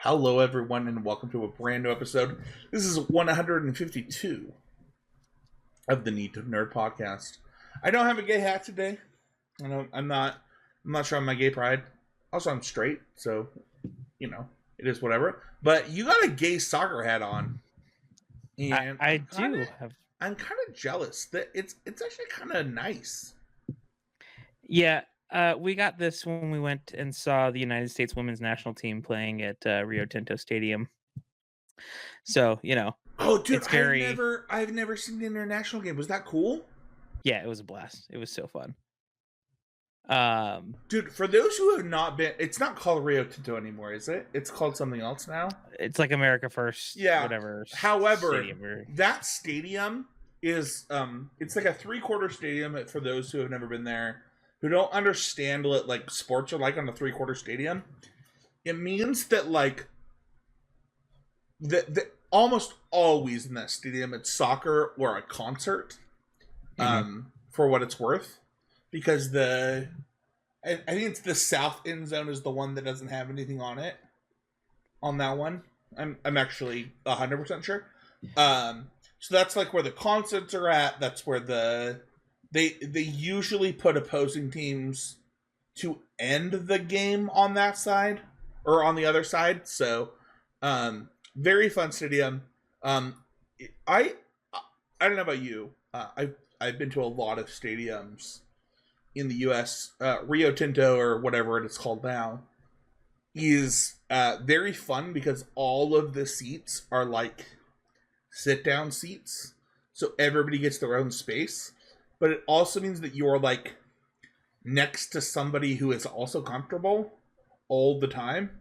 Hello, everyone, and welcome to a brand new episode. This is 152 of the Need to Nerd podcast. I don't have a gay hat today. I'm not showing my gay pride. Also, I'm straight, so it is whatever. But you got a gay soccer hat on, and I do have. I'm kind of jealous that it's actually kind of nice. Yeah, we got this when we went and saw the United States women's national team playing at Rio Tinto Stadium. So Oh, dude, it's very. I've never seen an international game. Was that cool? Yeah, it was a blast. It was so fun. Dude, for those who have not been, it's not called Rio Tinto anymore, is it? It's called something else now. It's like America First. Yeah. Whatever. However, that stadium is it's like a 3/4 stadium. For those who have never been there, who don't understand what like sports are like on a 3/4 stadium, it means that like the almost always in that stadium it's soccer or a concert. For what it's worth, because I think it's the south end zone is the one that doesn't have anything on it. On that one, I'm actually 100% sure. So that's like where the concerts are at. That's where they usually put opposing teams to end the game on that side or on the other side. So, very fun stadium. I don't know about you. I've been to a lot of stadiums in the U.S. Rio Tinto or whatever it is called now is very fun because all of the seats are like sit-down seats, so everybody gets their own space. But it also means that you're like next to somebody who is also comfortable all the time.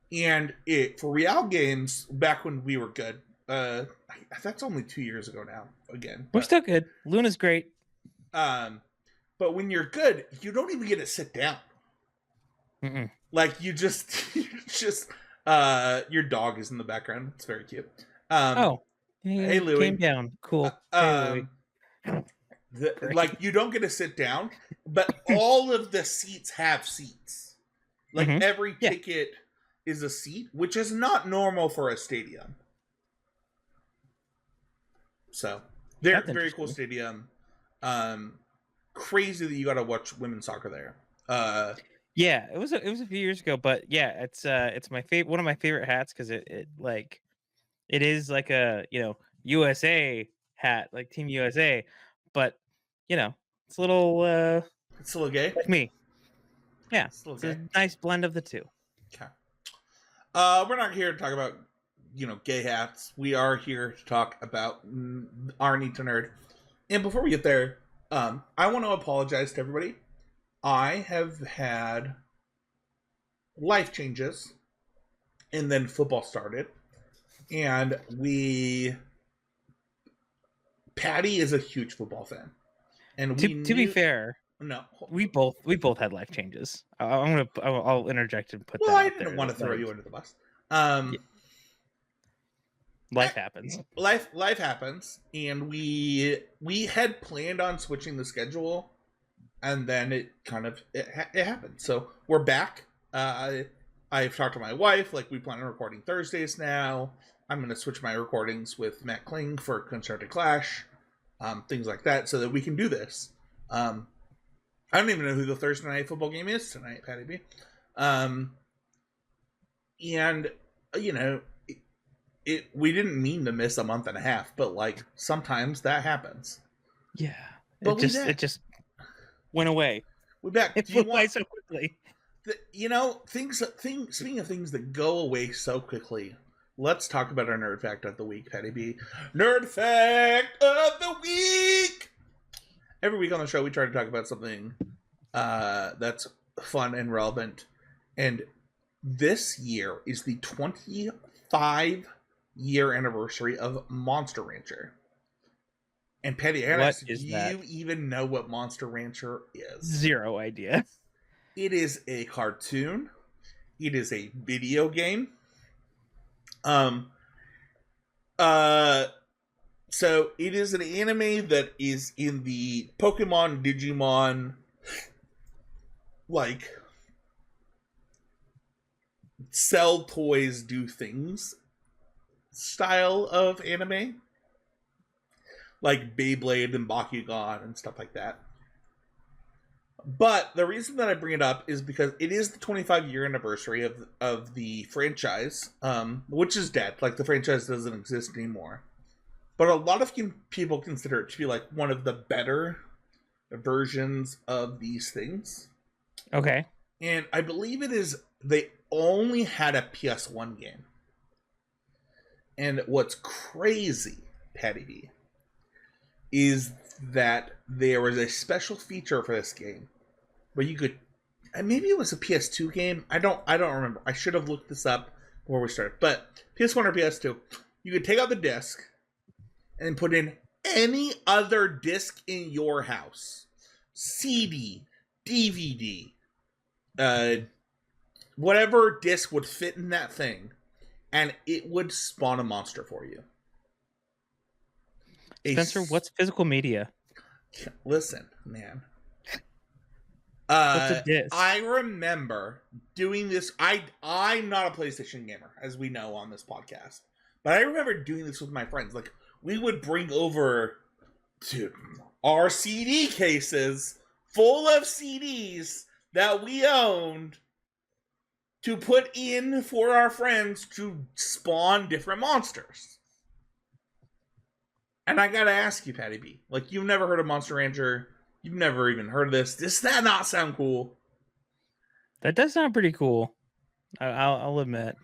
And for Real games, back when we were good, that's only 2 years ago now. Again, we're still good. Luna's great. But when you're good, you don't even get to sit down. Mm-mm. Like you just your dog is in the background. It's very cute. Hey Louie, came down. Cool. Hey Louie. Like you don't get to sit down, but all of the seats have seats. Like every ticket is a seat, which is not normal for a stadium. So very cool stadium. Crazy that you got to watch women's soccer there. Yeah, it was a few years ago, but yeah, it's my favorite, one of my favorite hats because it is like a USA hat, like Team USA, but it's a little it's a little gay, like me. Yeah, it's a nice blend of the two. Okay. We're not here to talk about gay hats. We are here to talk about our Need to Nerd. And before we get there, I want to apologize to everybody. I have had life changes, and then football started, and Patty is a huge football fan, and to be fair, no, we both had life changes. I'll interject and put. Well, that I didn't want to throw you under the bus. Life happens. Life happens, and we had planned on switching the schedule, and then it kind of it happened. So we're back. I've talked to my wife. Like we plan on recording Thursdays now. I'm going to switch my recordings with Matt Kling for Concerted Clash, things like that, so that we can do this. I don't even know who the Thursday night football game is tonight, Patty B. And we didn't mean to miss a month and a half, but like sometimes that happens. Yeah, but it just went away. We're back. It flew away so quickly. Speaking of things that go away so quickly, let's talk about our nerd fact of the week, Patty B. Nerd fact of the week. Every week on the show, we try to talk about something that's fun and relevant. And this year is the 25-year anniversary of Monster Rancher. And Patty, do you even know what Monster Rancher is? Zero idea. It is a cartoon. It is a video game. So it is an anime that is in the Pokemon, Digimon, like sell toys, do things style of anime, like Beyblade and Bakugan and stuff like that. But the reason that I bring it up is because it is the 25-year anniversary of the franchise, which is dead. Like, the franchise doesn't exist anymore. But a lot of people consider it to be like one of the better versions of these things. Okay. And I believe it is, they only had a PS1 game. And what's crazy, Patty B, is that there was a special feature for this game where you could, and maybe it was a PS2 game. I don't remember. I should have looked this up before we started. But PS1 or PS2, you could take out the disc and put in any other disc in your house. CD, DVD, whatever disc would fit in that thing, and it would spawn a monster for you. Spencer, what's physical media? Listen, man. What's a disc? I remember doing this. I'm not a PlayStation gamer, as we know on this podcast, but I remember doing this with my friends. Like, we would bring over to our CD cases full of CDs that we owned to put in for our friends to spawn different monsters. And I gotta ask you, Patty B, like, you've never heard of Monster Rancher, you've never even heard of this. Does that not sound cool? That does sound pretty cool. I'll admit,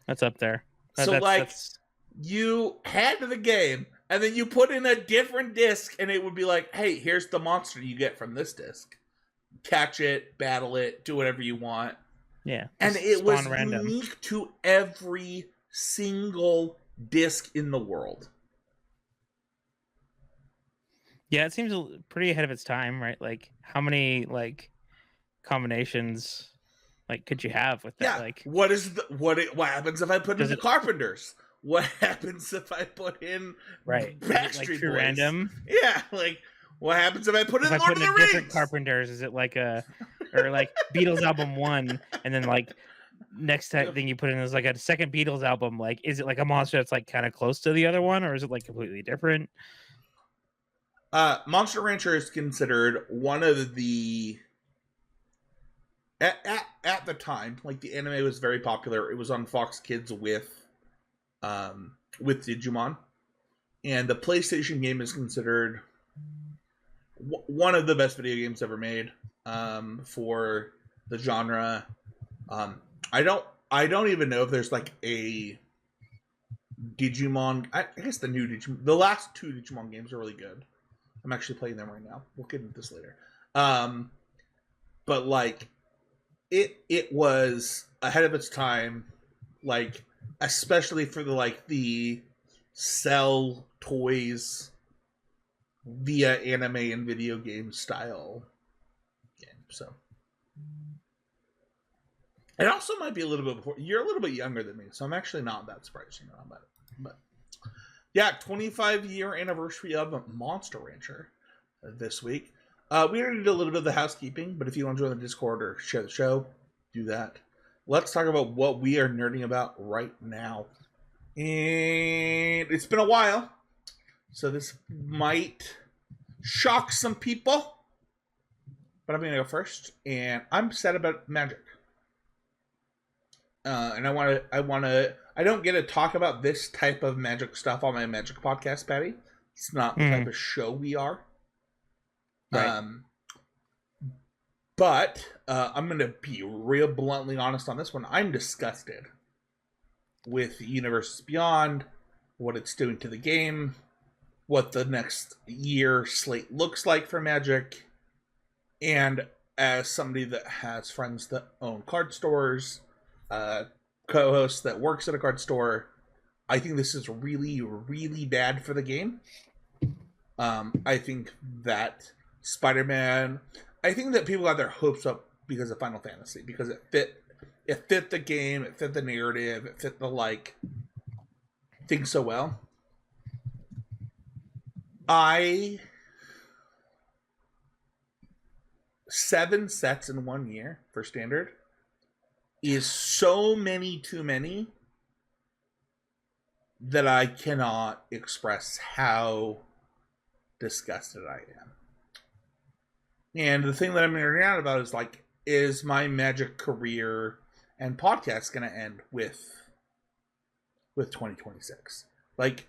that's up there. That's... you had the game, and then you put in a different disc, and it would be like, hey, here's the monster you get from this disc. Catch it, battle it, do whatever you want. Yeah. And it was unique to every single disc in the world. Yeah, it seems pretty ahead of its time, right? Like, how many combinations could you have with that? Yeah. Like, what happens if I put in the Carpenters? What happens if I put in Backstreet Boys? Random? Yeah, like, what happens if I put in Lord of the Rings? Different Carpenters? Is it like Beatles album 1, and then next thing you put in is like a second Beatles album? Like, is it like a monster that's like kind of close to the other one, or is it like completely different? Monster Rancher is considered one of the at the time, like, the anime was very popular. It was on Fox Kids with Digimon, and the PlayStation game is considered one of the best video games ever made for the genre. I don't even know if there's like a Digimon. I guess the last two Digimon games are really good. I'm actually playing them right now. We'll get into this later. But like, it was ahead of its time, like, especially for the sell toys via anime and video game style game. So it also might be a little bit before. You're a little bit younger than me, so I'm actually not that surprised you know about it. But yeah, 25-year anniversary of Monster Rancher this week. We already did a little bit of the housekeeping, but if you want to join the Discord or share the show, do that. Let's talk about what we are nerding about right now. And it's been a while, so this might shock some people, but I'm going to go first. And I'm sad about Magic. And I don't get to talk about this type of Magic stuff on my Magic podcast, Patty. It's not the type of show we are. Right. But I'm going to be real bluntly honest on this one. I'm disgusted with Universes Beyond, what it's doing to the game, what the next year slate looks like for Magic. And as somebody that has friends that own card stores, co-host that works at a card store, I think this is really, really bad for the game. I think that Spider-Man, I think that people got their hopes up because of Final Fantasy, because it fit the game, it fit the narrative, it fit the thing so well. 7 sets in 1 year for standard is so many too many that I cannot express how disgusted I am. And the thing that I'm nerding out about is like, is my Magic career and podcast going to end with 2026? Like,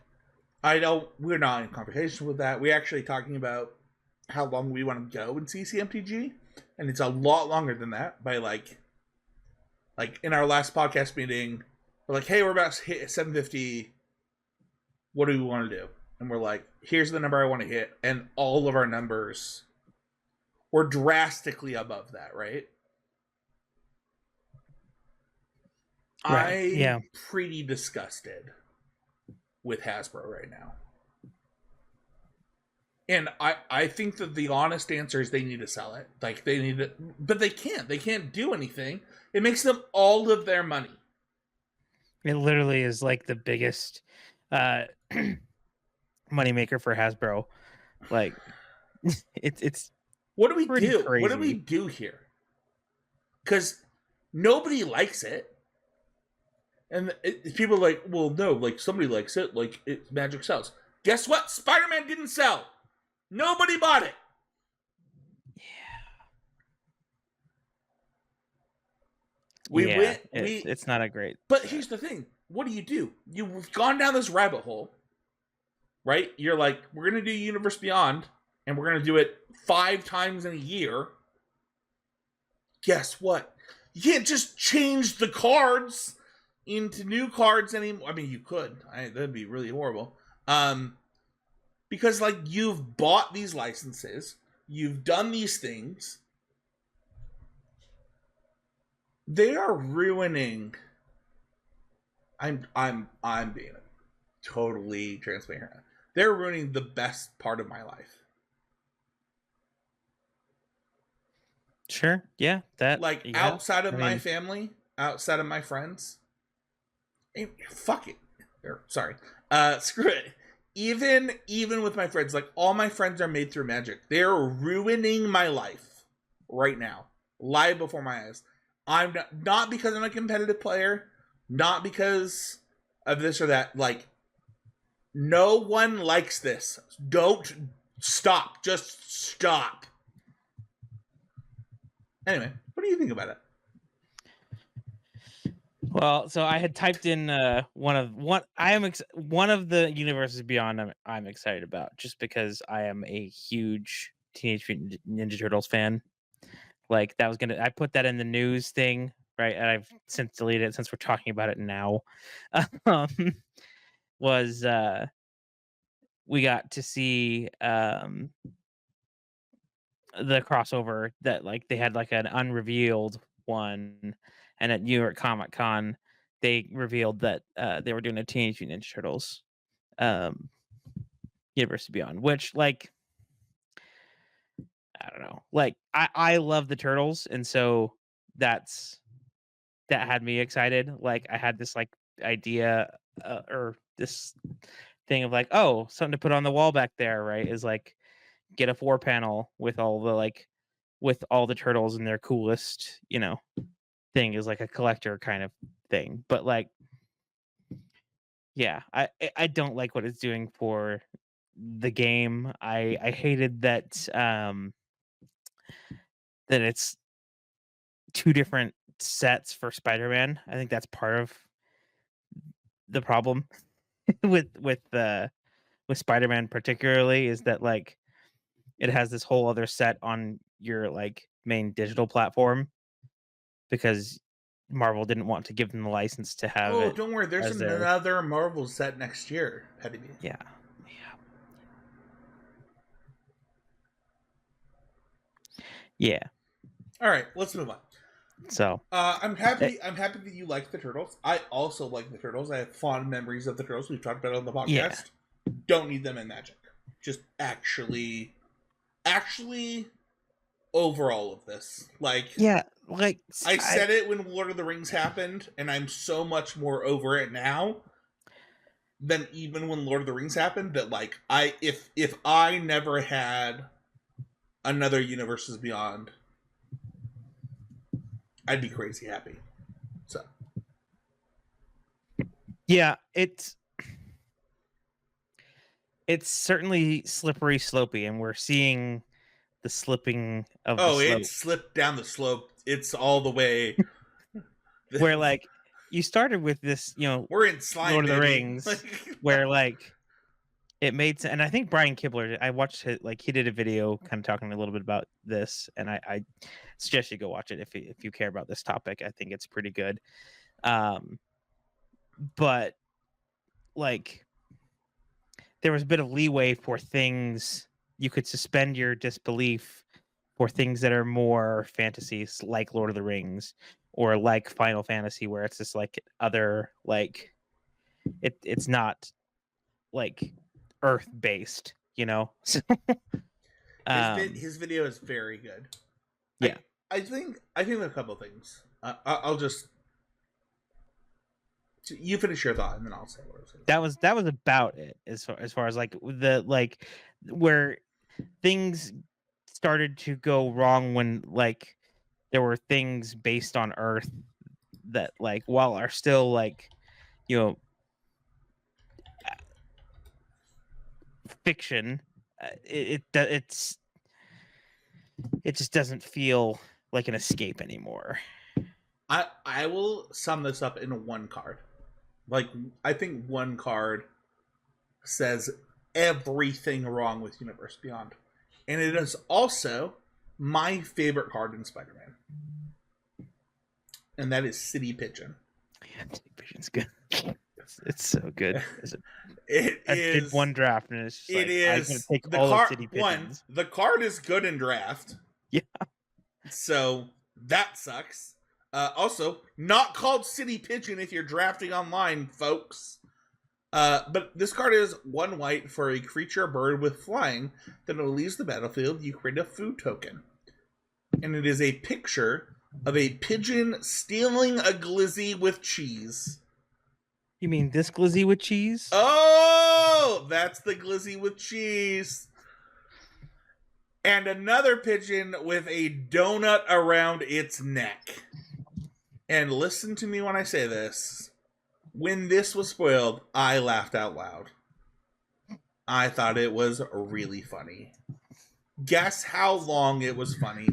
I know we're not in conversation with that. We're actually talking about how long we want to go in CCMTG, and it's a lot longer than that. By like in our last podcast meeting, we're like, hey, we're about to hit 750. What do we want to do? And we're like, here's the number I want to hit, and all of our numbers were drastically above that, right? I'm pretty disgusted with Hasbro right now. And I think that the honest answer is they need to sell it. Like, they need to, but they can't. They can't do anything. It makes them all of their money. It literally is like the biggest moneymaker for Hasbro. Like, it's what do we do? crazy. What do we do here? Because nobody likes it. And people are like, well, no, like, somebody likes it. Like, Magic sells. Guess what? Spider-Man didn't sell. Nobody bought it. Yeah. It's not a great... But here's the thing. What do? You've gone down this rabbit hole, right? You're like, we're going to do Universe Beyond, and we're going to do it 5 times in a year. Guess what? You can't just change the cards into new cards anymore. I mean, you could. That'd be really horrible. Because, like, you've bought these licenses, you've done these things. They are ruining. I'm being totally transparent. They're ruining the best part of my life. Sure. Yeah. Outside of my family, outside of my friends. Fuck it. Sorry. Screw it. Even with my friends, like, all my friends are made through Magic. They're ruining my life right now, live before my eyes. I'm not because I'm a competitive player, not because of this or that. Like, no one likes this. Don't stop. Just stop. Anyway, what do you think about it? Well, so I had typed in one of the Universes Beyond I'm excited about, just because I am a huge Teenage Mutant Ninja Turtles fan. Like, I put that in the news thing, right? And I've since deleted it since we're talking about it now. We got to see the crossover that, like, they had like an unrevealed one, and at New York Comic Con they revealed that they were doing a Teenage Mutant Ninja Turtles Universe Beyond, which, like, I don't know, like, I love the Turtles, and so that had me excited. Like, I had this, like, idea or this thing of, like, oh, something to put on the wall back there, right? Is, like, get a 4-panel with all the Turtles and their coolest, thing, is like a collector kind of thing. But, like, yeah, I don't like what it's doing for the game. I hated that that it's 2 different sets for Spider-Man. I think that's part of the problem with Spider-Man particularly, is that, like, it has this whole other set on your, like, main digital platform because Marvel didn't want to give them the license to have it. Oh, don't worry. There's another Marvel set next year. Yeah. Yeah. All right, let's move on. So I'm happy that you like the Turtles. I also like the Turtles. I have fond memories of the Turtles. We've talked about it on the podcast. Yeah. Don't need them in Magic. Just actually over all of this. Like, yeah, like, I said it when Lord of the Rings happened, and I'm so much more over it now than even when Lord of the Rings happened. That, like, if I never had another Universes Beyond, I'd be crazy happy. Yeah, it's certainly slippery slopey, and we're seeing the slipping of the Oh, it slope slipped down the slope. It's all the way. where like you started with this, We're in slime, Lord of the baby. Rings, where like it made sense. And I think Brian Kibler, I watched it, like he did a video kind of talking a little bit about this, and I suggest you go watch it if you care about this topic. I think it's pretty good. Um, but like there was a bit of leeway for things you could suspend your disbelief for things that are more fantasies like Lord of the Rings or like Final Fantasy, where it's just like other like it's not like earth based, So um His video is very good. yeah. I think a couple things. I'll just you finish your thought and then I'll say what I was saying. That was about it as far as like the like where things started to go wrong when like there were things based on earth that like while are still like you know fiction, it just doesn't feel like an escape anymore. I will sum this up in one card. Like I think one card says everything wrong with Universe Beyond. And it is also my favorite card in Spider-Man. And that is City Pigeon. Yeah, Vision's good. It's so good. I did one draft and it's just it like is I'm gonna take the all card. of City Pigeons. The card is good in draft. Yeah. So that sucks. Also, not called City Pigeon if you're drafting online, folks. But this card is 1 white for a creature bird with flying. Then it leaves the battlefield. You create a food token. And it is a picture of a pigeon stealing a glizzy with cheese. You mean this glizzy with cheese? Oh, that's the glizzy with cheese. And another pigeon with a donut around its neck. And listen to me when I say this. When this was spoiled, I laughed out loud. I thought it was really funny. Guess how long it was funny?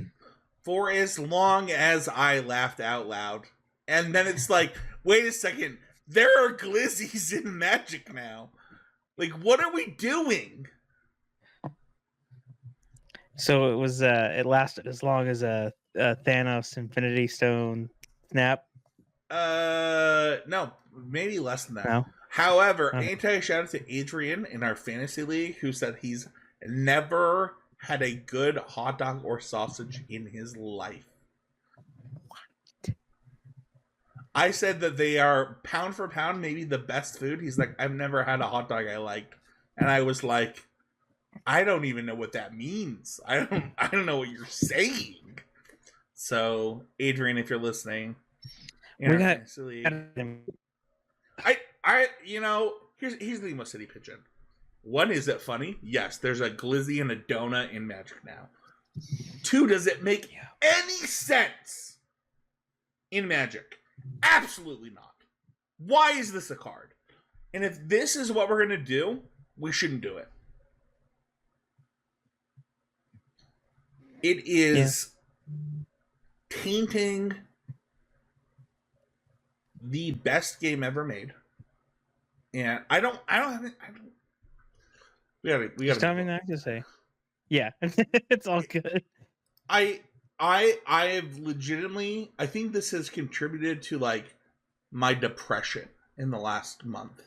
For as long as I laughed out loud. And then it's like, wait a second, there are glizzies in Magic now. Like, what are we doing? So it was it lasted as long as a Thanos Infinity Stone snap. No, maybe less than that. No? However, Okay. anti-shout out to Adrian in our fantasy league who said he's never had a good hot dog or sausage in his life. What? I said that they are pound for pound maybe the best food. He's like, I've never had a hot dog I liked. And I was like, I don't even know what that means. I don't know what you're saying. So, Adrian, if you're listening, We got here's the thing about City Pigeon. One, is it funny? Yes, there's a glizzy and a donut in Magic now. 2, does it make any sense in Magic? Absolutely not. Why is this a card? And if this is what we're going to do, we shouldn't do it. It is tainting the best game ever made. And I don't we gotta tell me not to say. Yeah. It's all good. I have legitimately, I think this has contributed to like my depression in the last month.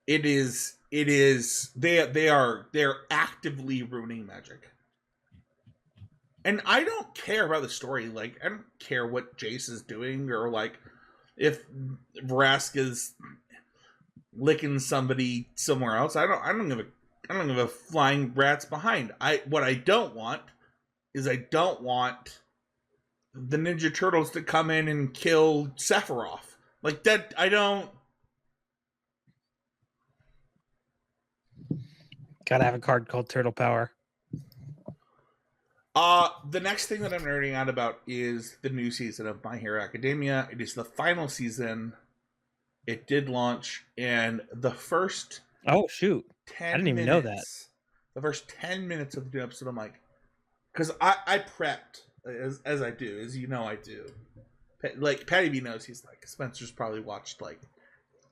They're actively ruining Magic. And I don't care about the story. Like, I don't care what Jace is doing or like if Vrask is licking somebody somewhere else. I don't give a flying rat's behind. What I don't want is I don't want the Ninja Turtles to come in and kill Sephiroth. Like that, I don't. Gotta have a card called Turtle Power. The next thing that I'm nerding out about is the new season of My Hero Academia. It is the final season. It did launch, and the first Oh shoot! 10 I didn't even know that. minutes, the first 10 minutes of the new episode, I'm like, because I prepped, as I do, as you know I do. Like, Patty B knows, he's like, Spencer's probably watched like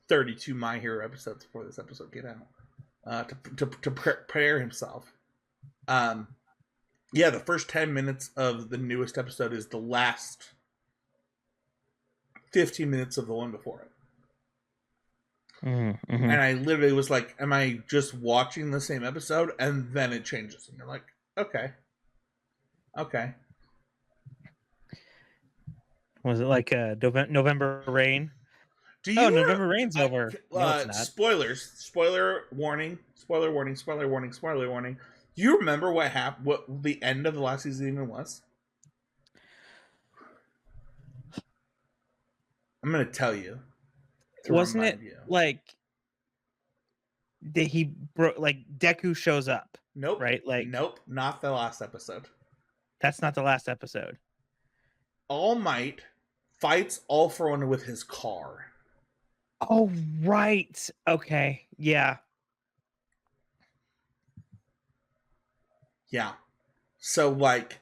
32 My Hero episodes before this episode came out, to prepare himself. Yeah, the first 10 minutes of the newest episode is the last 15 minutes of the one before it. Mm-hmm. And I literally was like, am I just watching the same episode? And then it changes. And you're like, okay. Okay. Was it like November Rain? Do you November Rain's over. No, it's not. Spoilers. Spoiler warning. Spoiler warning. Spoiler warning. Spoiler warning. Do you remember what happened? What the end of the last season even was? I'm gonna tell you. Wasn't it like like Deku shows up? Nope. Right? Like nope. Not the last episode. That's not the last episode. All Might fights All For One with his car. Oh right. Okay. Yeah. Yeah. So like,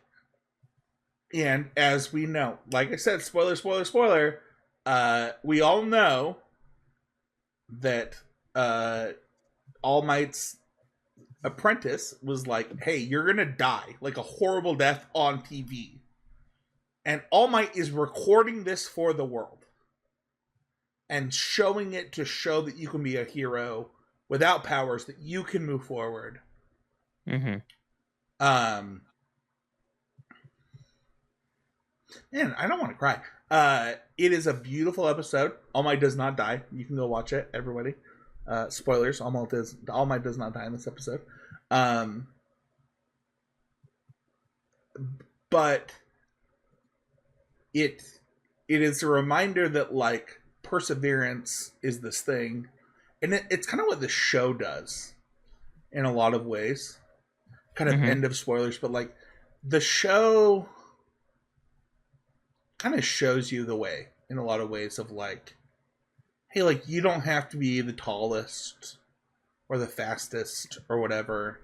and as we know, like I said, spoiler, spoiler, spoiler. We all know that All Might's apprentice was like, hey, you're gonna die like a horrible death on TV. And All Might is recording this for the world and showing it to show that you can be a hero without powers, that you can move forward. Mm-hmm. Man, I don't want to cry. It is a beautiful episode. All Might does not die. You can go watch it, everybody. Spoilers: All Might does not die in this episode. But it is a reminder that like perseverance is this thing, and it's kind of what the show does in a lot of ways. Kind of end of spoilers, but like the show kind of shows you the way in a lot of ways of like, hey, like you don't have to be the tallest or the fastest or whatever.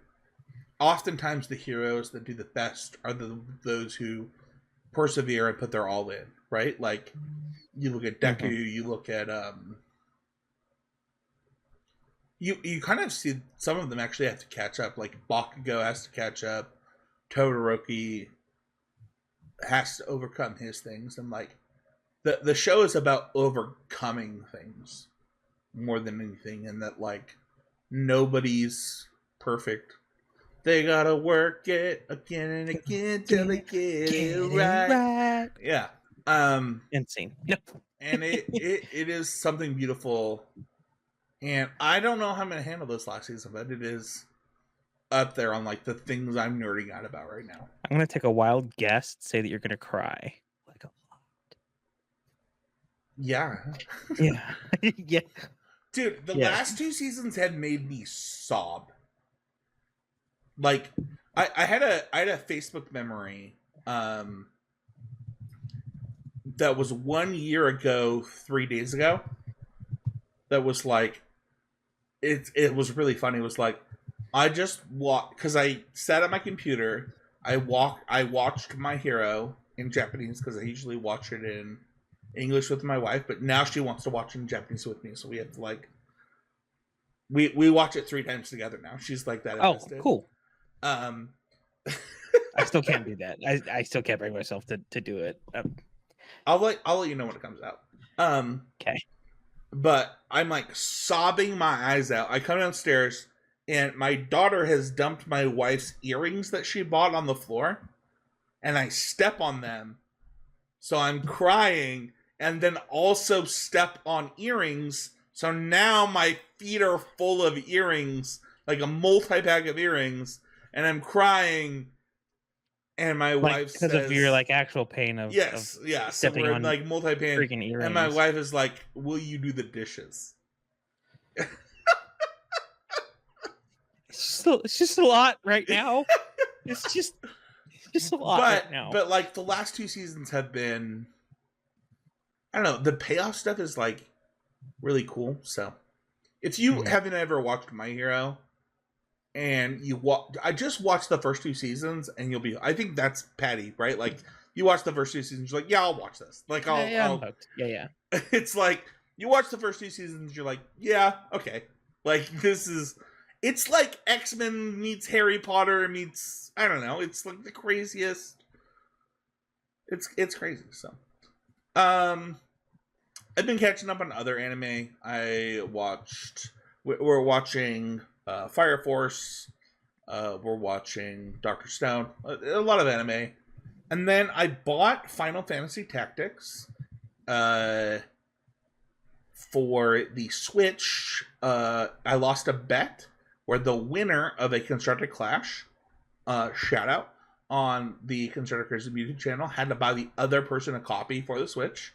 Oftentimes the heroes that do the best are those who persevere and put their all in, right? Like you look at Deku, you look at you kind of see some of them actually have to catch up. Like Bakugo has to catch up, Todoroki has to overcome his things, and like the show is about overcoming things more than anything, and that like nobody's perfect. They gotta work it again and again till they get it right. Yeah. Insane. And it is something beautiful. And I don't know how I'm gonna handle this last season, but it is up there on like the things I'm nerding out about right now. I'm gonna take a wild guess, say that you're gonna cry. Like a lot. Yeah. Yeah. Yeah. Dude, the last two seasons had made me sob. Like I had a Facebook memory that was 1 year ago 3 days ago that was like it was really funny. It was like I just walked because I sat at my computer. I watched My Hero in Japanese because I usually watch it in English with my wife, but now she wants to watch it in Japanese with me, so we have to like we watch it 3 times together now. She's like that invested. Oh, cool. I still can't do that. I still can't bring myself to do it. I'll let you know when it comes out. Okay. But I'm like sobbing my eyes out. I come downstairs and my daughter has dumped my wife's earrings that she bought on the floor, and I step on them. So I'm crying and then also step on earrings. So now my feet are full of earrings, like a multi-pack of earrings, and I'm crying. And my wife says, because of your like actual pain of yeah, stepping so we're on like multi-pain, freaking earrings. and my wife is like, "Will you do the dishes?" It's just a lot right now. It's just just a lot right now. But like the last 2 seasons have been, I don't know, the payoff stuff is like really cool. So if you haven't ever watched My Hero and I just watched the first 2 seasons and you'll be, I think that's Patty, right? Like you watch the first 2 seasons, you're like, yeah, I'll watch this. Like I'm hooked. Yeah. It's like you watch the first 2 seasons, you're like, yeah, okay. Like it's like X-Men meets Harry Potter meets, I don't know, it's like the craziest. It's crazy. So I've been catching up on other anime. We're watching Fire Force. We're watching Dr. Stone. A lot of anime. And then I bought Final Fantasy Tactics for the Switch. I lost a bet where the winner of a Constructed Clash, shout out, on the Constructed Crazy YouTube channel, had to buy the other person a copy for the Switch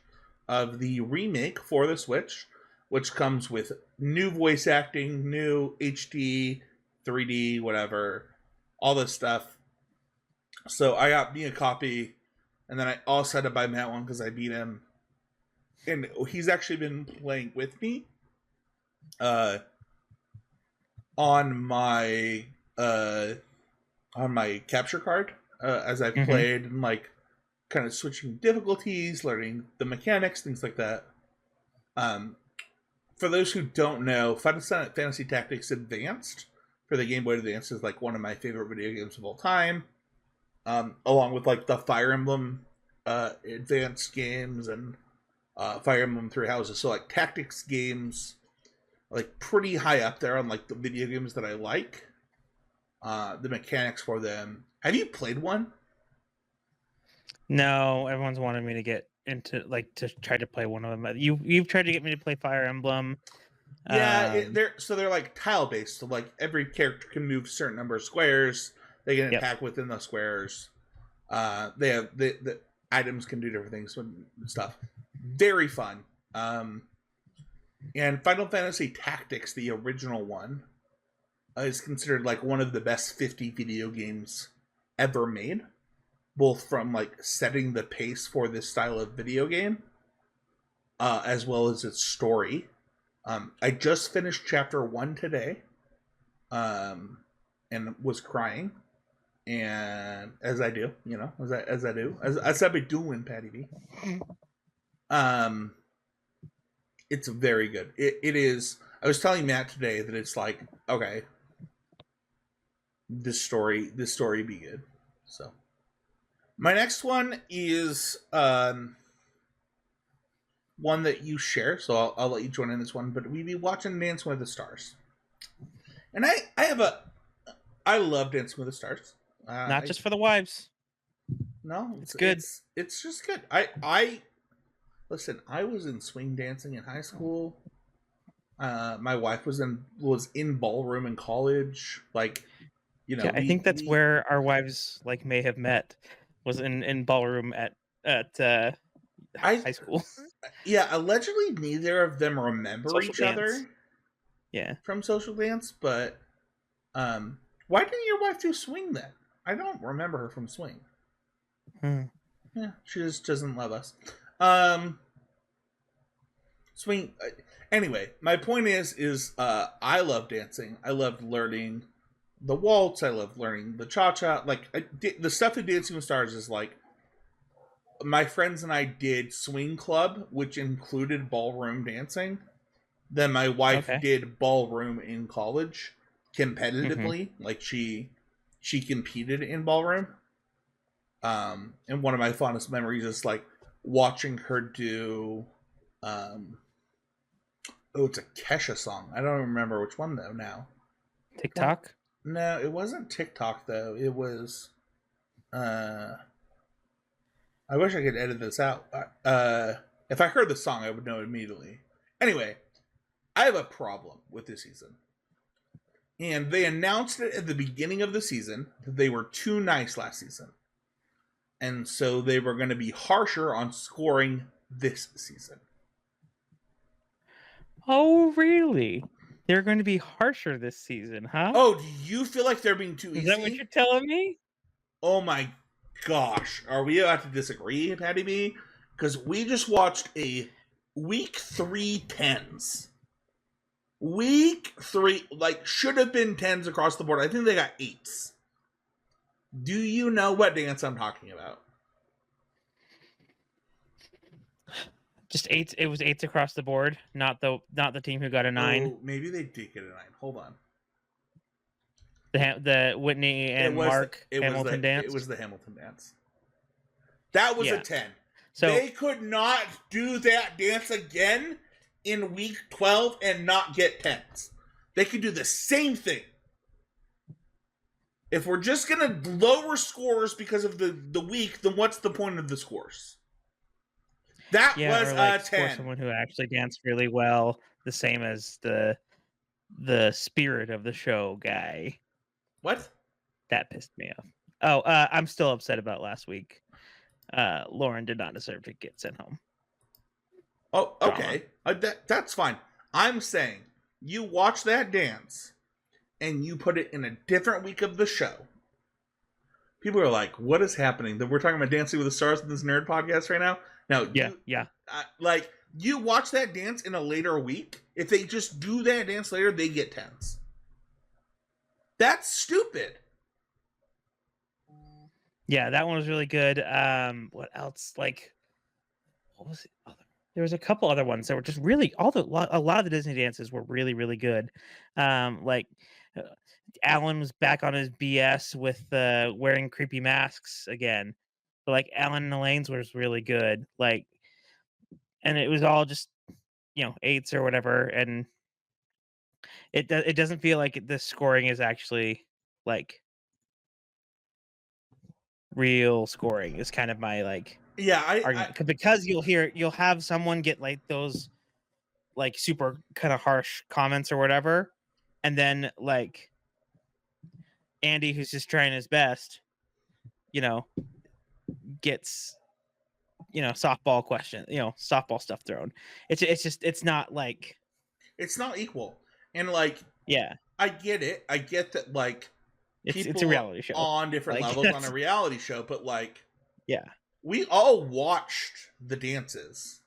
of the remake for the Switch, which comes with new voice acting, new HD, 3D, whatever, all this stuff. So I got me a copy, and then I also had to buy Matt one because I beat him. And he's actually been playing with me on my capture card as I played, and like kind of switching difficulties, learning the mechanics, things like that. For those who don't know, Final Fantasy Tactics Advanced for the Game Boy Advance is like one of my favorite video games of all time, along with like the Fire Emblem Advanced games and Fire Emblem Three Houses. So like tactics games, like pretty high up there on like the video games that I like. The mechanics for them. Have you played one? No, everyone's wanted me to get into to try to play one of them. You've tried to get me to play Fire Emblem. Yeah, they're like tile based. So like every character can move a certain number of squares. They can attack within the squares. They have the items can do different things and stuff. Very fun. And Final Fantasy Tactics, the original one, is considered like one of the best 50 video games ever made, both from like setting the pace for this style of video game, as well as its story. I just finished chapter 1 today, and was crying, and as I do, as I be doing, Patty B. It's very good. It is. I was telling Matt today that it's like, okay, this story be good. So my next one is one that you share, so I'll let you join in this one. But we be watching Dancing with the Stars, and I love Dancing with the Stars. Not just for the wives. No, it's good. It's just good. I listen. I was in swing dancing in high school. My wife was in ballroom in college. Like, you know, I think that's where our wives like may have met, was in ballroom at high school. Yeah, allegedly neither of them remember social each dance. other. Yeah, from social dance, but why didn't your wife do swing then? I don't remember her from swing. Yeah, she just doesn't love us. Swing. Anyway, my point is I love dancing. I love learning the waltz. I love learning the cha-cha. Like the stuff at Dancing with Stars is like, my friends and I did swing club, which included ballroom dancing. Then my wife did ballroom in college competitively. Like she competed in ballroom. And one of my fondest memories is like watching her do it's a Kesha song. I don't remember which one though now. TikTok? No, it wasn't TikTok though. It was I wish I could edit this out. If I heard the song I would know immediately. Anyway, I have a problem with this season. And they announced it at the beginning of the season that they were too nice last season. And so they were going to be harsher on scoring this season. Oh, really? They're going to be harsher this season, huh? Oh, do you feel like they're being too easy? Is that what you're telling me? Oh my gosh, are we about to disagree, Patty B? Because we just watched a week 3 tens. Week 3, like, should have been 10s across the board. I think they got 8s. Do you know what dance I'm talking about? Just 8. It was 8s across the board, not the team who got a 9. Oh, maybe they did get a 9. Hold on. The Whitney and Mark Hamilton dance. It was the Hamilton dance. That was a 10. So they could not do that dance again in week 12 and not get 10s. They could do the same thing. If we're just going to lower scores because of the week, then what's the point of the scores? That was a 10. Someone who actually danced really well, the same as the spirit of the show guy. What? That pissed me off. Oh, I'm still upset about last week. Lauren did not deserve to get sent home. Oh, okay. That's fine. I'm saying you watch that dance and you put it in a different week of the show. People are like, what is happening? We're talking about Dancing with the Stars in this nerd podcast right now? Now, yeah. Like, you watch that dance in a later week. If they just do that dance later, they get 10s. That's stupid. Yeah, that one was really good. What else? Like, what was it? There was a couple other ones that were just really a lot of the Disney dances were really, really good. Like Alan was back on his BS with wearing creepy masks again. But like Alan and Elaine's was really good. Like, and it was all just 8s or whatever. And it doesn't feel like the scoring is actually like real scoring. Is kind of my argument. Because you'll have someone get like those like super kind of harsh comments or whatever, and then like Andy, who's just trying his best, gets softball question, softball stuff thrown. It's not like, it's not equal. And like, yeah, I get it. I get that, like, it's a reality show on different levels on a reality show, but like, yeah, we all watched the dances,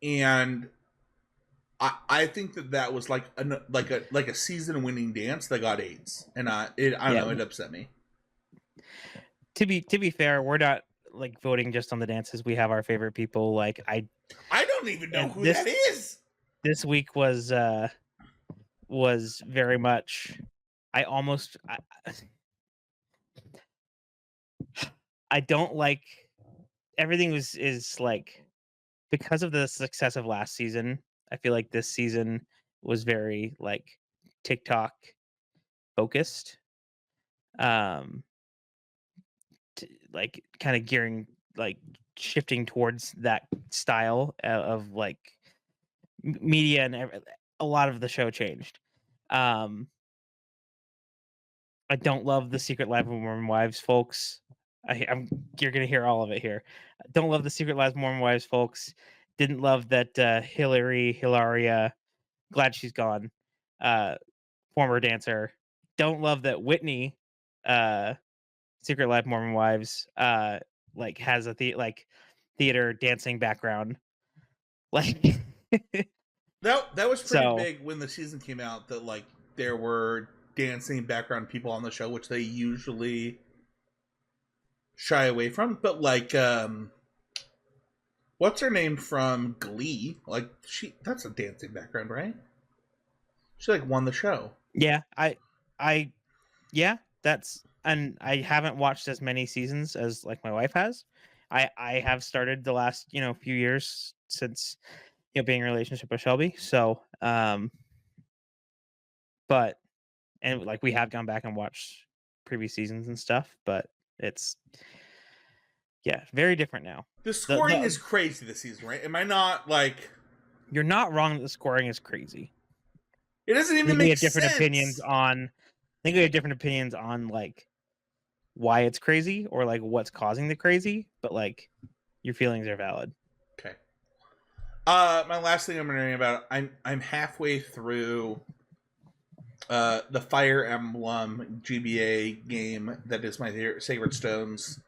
and I think that was like a season winning dance that got 8s, and I don't know, it upset me. To be fair, we're not like voting just on the dances. We have our favorite people. Like I don't even know who that is. This week was very much. I don't like everything is like, because of the success of last season. I feel like this season was very like TikTok focused. Like kind of gearing, like shifting towards that style of like media, and a lot of the show changed. I don't love the Secret Life of Mormon Wives, folks. You're gonna hear all of it here. Don't love the Secret Lives of Mormon Wives, folks. Didn't love that Hilaria, glad she's gone. Former dancer. Don't love that Whitney, Secret Life of Mormon Wives, like has a theater dancing background. Like that was pretty big when the season came out, that like there were dancing background people on the show, which they usually shy away from. But like, what's her name from Glee? Like, that's a dancing background, right? She like won the show. Yeah, that's, and I haven't watched as many seasons as like my wife has. I have started the last few years since being in a relationship with Shelby. So but and like we have gone back and watched previous seasons and stuff, but it's very different now. The scoring is crazy this season, right? Am I not like? You're not wrong that the scoring is crazy. It doesn't even make sense. I think we have different opinions on like why it's crazy or like what's causing the crazy, but like your feelings are valid. Okay. My last thing I'm wondering about, I'm halfway through the Fire Emblem GBA game that is my favorite, Sacred Stones,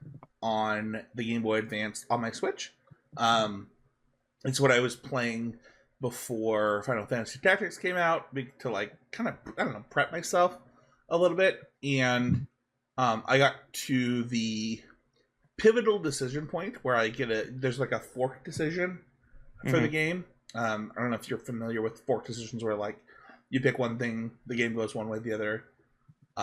on the Game Boy Advance on my Switch. It's what I was playing before Final Fantasy Tactics came out to like kind of, I don't know, prep myself a little bit. And I got to the pivotal decision point where I get there's like a fork decision for the game. I don't know if you're familiar with fork decisions where like you pick one thing, the game goes one way, the other.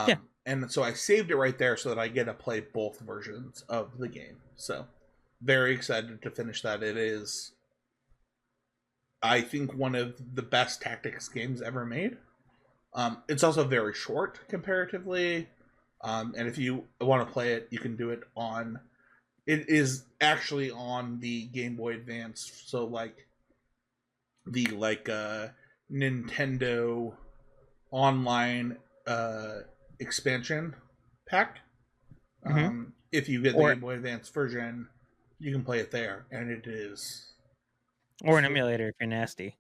Yeah. And so I saved it right there so that I get to play both versions of the game. So very excited to finish that. It is, I think, one of the best tactics games ever made. It's also very short comparatively. And if you want to play it, you can do it on... It is actually on the Game Boy Advance. So, like, the, like, Nintendo online expansion pack. If you get the Game Boy Advance version, you can play it there. And it is... Or an emulator if you're nasty.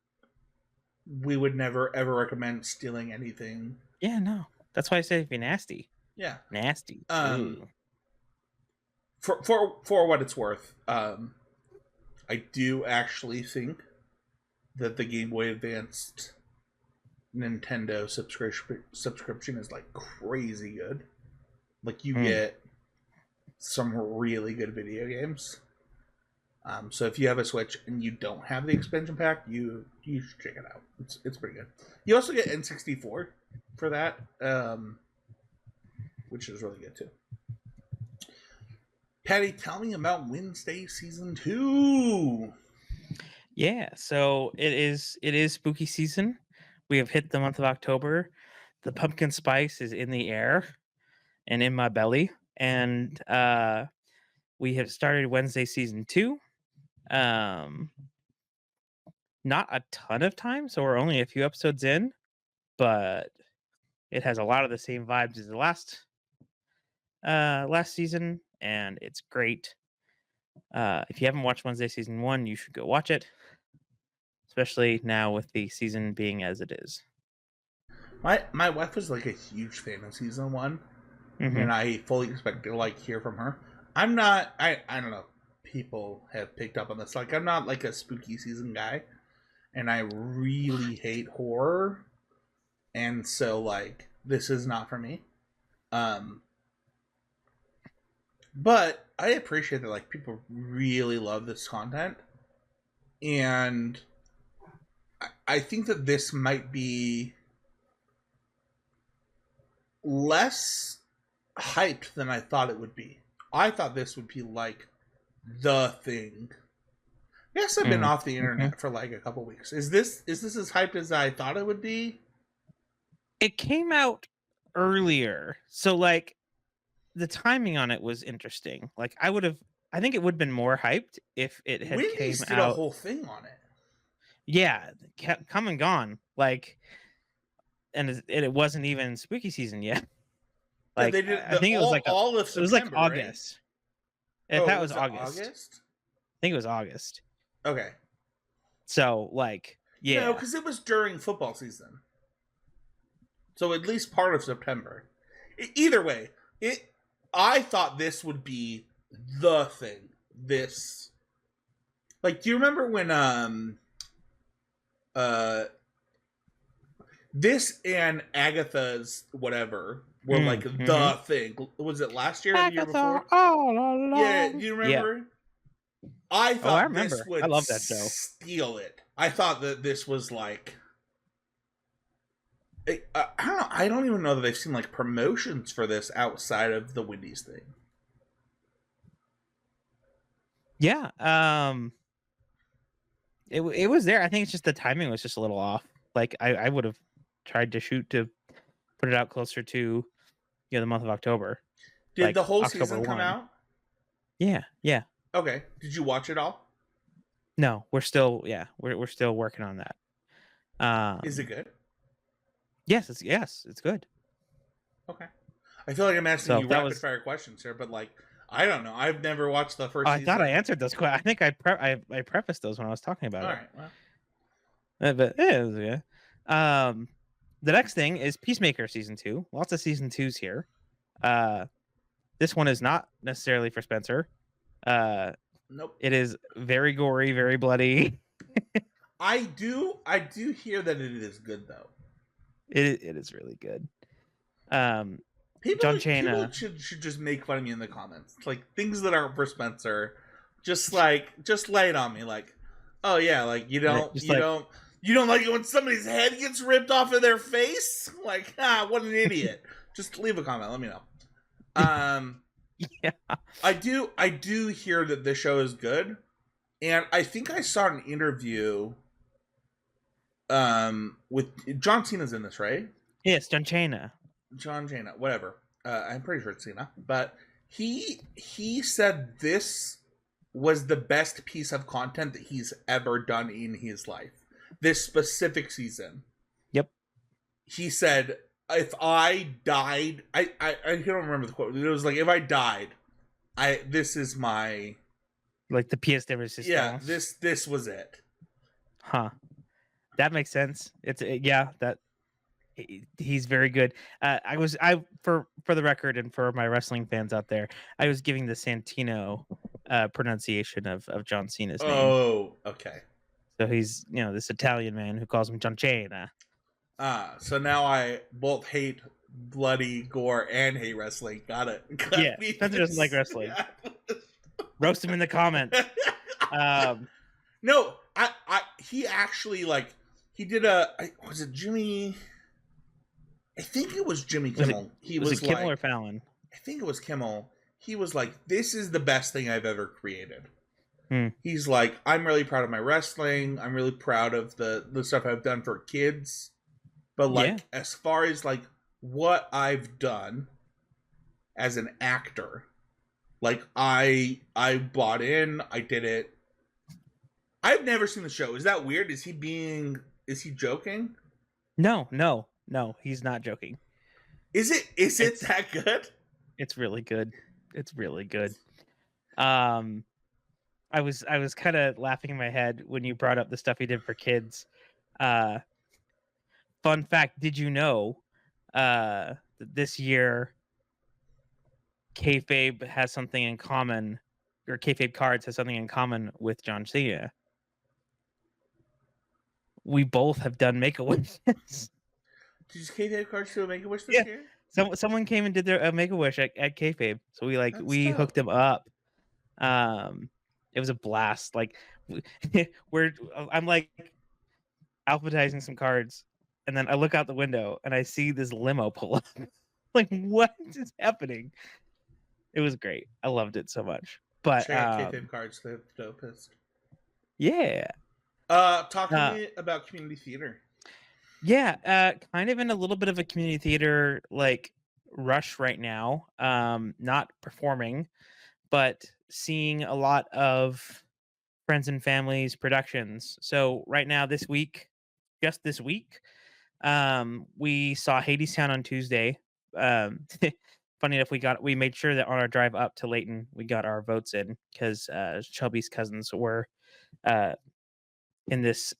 We would never, ever recommend stealing anything. Yeah, no. That's why I say if you're nasty. Yeah. Nasty. For what it's worth, I do actually think that the Game Boy Advanced Nintendo subscription is like crazy good. Like you get some really good video games. So if you have a Switch and you don't have the expansion pack, you should check it out. It's pretty good. You also get N64 for that, which is really good too. Patty, tell me about Wednesday Season 2. Yeah, so it is spooky season. We have hit the month of October. The pumpkin spice is in the air and in my belly. And we have started Wednesday Season 2. Not a ton of time, so we're only a few episodes in, but it has a lot of the same vibes as the last season, and it's great. If you haven't watched Wednesday Season 1, you should go watch it, especially now with the season being as it is. My wife was like a huge fan of Season 1, and I fully expect to like hear from her. I'm not, I don't know, people have picked up on this. Like, I'm not like a spooky season guy, and I really hate horror, and so like this is not for me. But I appreciate that like people really love this content, and I think that this might be less hyped than I thought it would be. I thought this would be like the thing. Yes, I've been off the internet for like a couple weeks. Is this as hyped as I thought it would be? It came out earlier, so like the timing on it was interesting. Like I think it would have been more hyped if it had Wendy's came did out. A whole thing on it. Yeah, kept come and gone. Like, and it wasn't even spooky season yet. Like yeah, they did. I think it was like all of September, it was like August. Right? That was August. I think it was August. Okay. So like, yeah, no, because it was during football season. So at least part of September. Either way, I thought this would be the thing. This, like, do you remember when this and Agatha's whatever were like the thing? Was it last year or the year before? Yeah, do you remember? Yeah. I thought this would I love that show. Steal it. I thought that this was like, I don't even know that I've seen like promotions for this outside of the Wendy's thing. Yeah, it was there. I think it's just the timing was just a little off. Like I would have tried to shoot to put it out closer to the month of October. Did like the whole October season come 1. out? Yeah. Okay. Did you watch it all? No, we're still working on that. Is it good? Yes, it's good. Okay. I feel like I'm asking you rapid fire questions here, but like I don't know. I've never watched the first season. I thought I answered those questions. I think I prefaced those when I was talking about it. All right. Well. But yeah. the next thing is Peacemaker season 2. Lots of season 2s here. This one is not necessarily for Spencer. Nope. It is very gory, very bloody. I do hear that it is good though. It is really good. John People Cena should just make fun of me in the comments. Like things that aren't for Spencer, just lay it on me. Like, oh yeah, like you don't like it when somebody's head gets ripped off of their face. Like, what an idiot. Just leave a comment. Let me know. Yeah, I do hear that this show is good, and I think I saw an interview. With John Cena's in this, right? yes, John Cena, whatever. I'm pretty sure it's Cena, but he said this was the best piece of content that he's ever done in his life. This specific season. Yep. He said, if I died, I don't remember the quote. It was like, if I died, this is my, like the pièce de résistance. Yeah, this was it. Huh. That makes sense. It's that he's very good. For the record and for my wrestling fans out there, I was giving the Santino pronunciation of John Cena's name. Oh, okay. So he's this Italian man who calls him John Cena. So now I both hate bloody gore and hate wrestling. Got it. Yeah, Spencer doesn't like wrestling. Yeah. Roast him in the comments. No, he actually he did was it Jimmy? I think it was Jimmy Kimmel. Was it Kimmel or Fallon? I think it was Kimmel. He was like, "This is the best thing I've ever created." He's like, "I'm really proud of my wrestling. I'm really proud of the stuff I've done for kids." But as far as what I've done as an actor, I bought in, I did it. I've never seen the show. Is that weird? Is he joking? No, he's not joking. Is it that good? It's really good. It's really good. I was kind of laughing in my head when you brought up the stuff he did for kids. Fun fact, did you know that this year Kayfabe has something in common, or Kayfabe Cards has something in common with John Cena? We both have done Make-A-Wish. Did Kayfabe Cards do a Make-A-Wish this year? Someone came and did their Make-A-Wish at Kayfabe, so we hooked them up. It was a blast. I'm alphabetizing some cards, and then I look out the window and I see this limo pull up. What is happening? It was great. I loved it so much. But Kayfabe Cards, the dopest. Yeah. Talk to me about community theater. Yeah, kind of in a little bit of a community theater rush right now. Not performing, but seeing a lot of friends and families productions. So right now, just this week, we saw Hadestown on Tuesday. Funny enough, we made sure that on our drive up to Layton, we got our votes in because Shelby's cousins were in this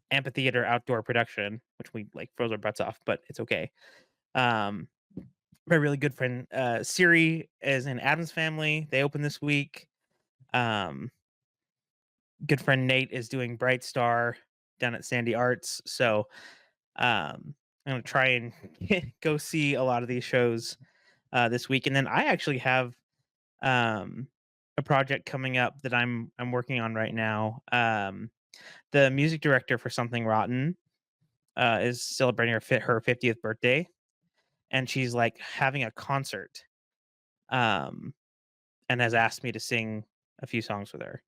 amphitheater outdoor production, which we froze our butts off, but it's okay. My really good friend Siri is in Adam's Family. They open this week. Good friend Nate is doing Bright Star down at Sandy Arts. So I'm gonna try and go see a lot of these shows this week. And then I actually have a project coming up that I'm working on right now. The music director for Something Rotten is celebrating her 50th birthday, and she's having a concert, and has asked me to sing a few songs with her.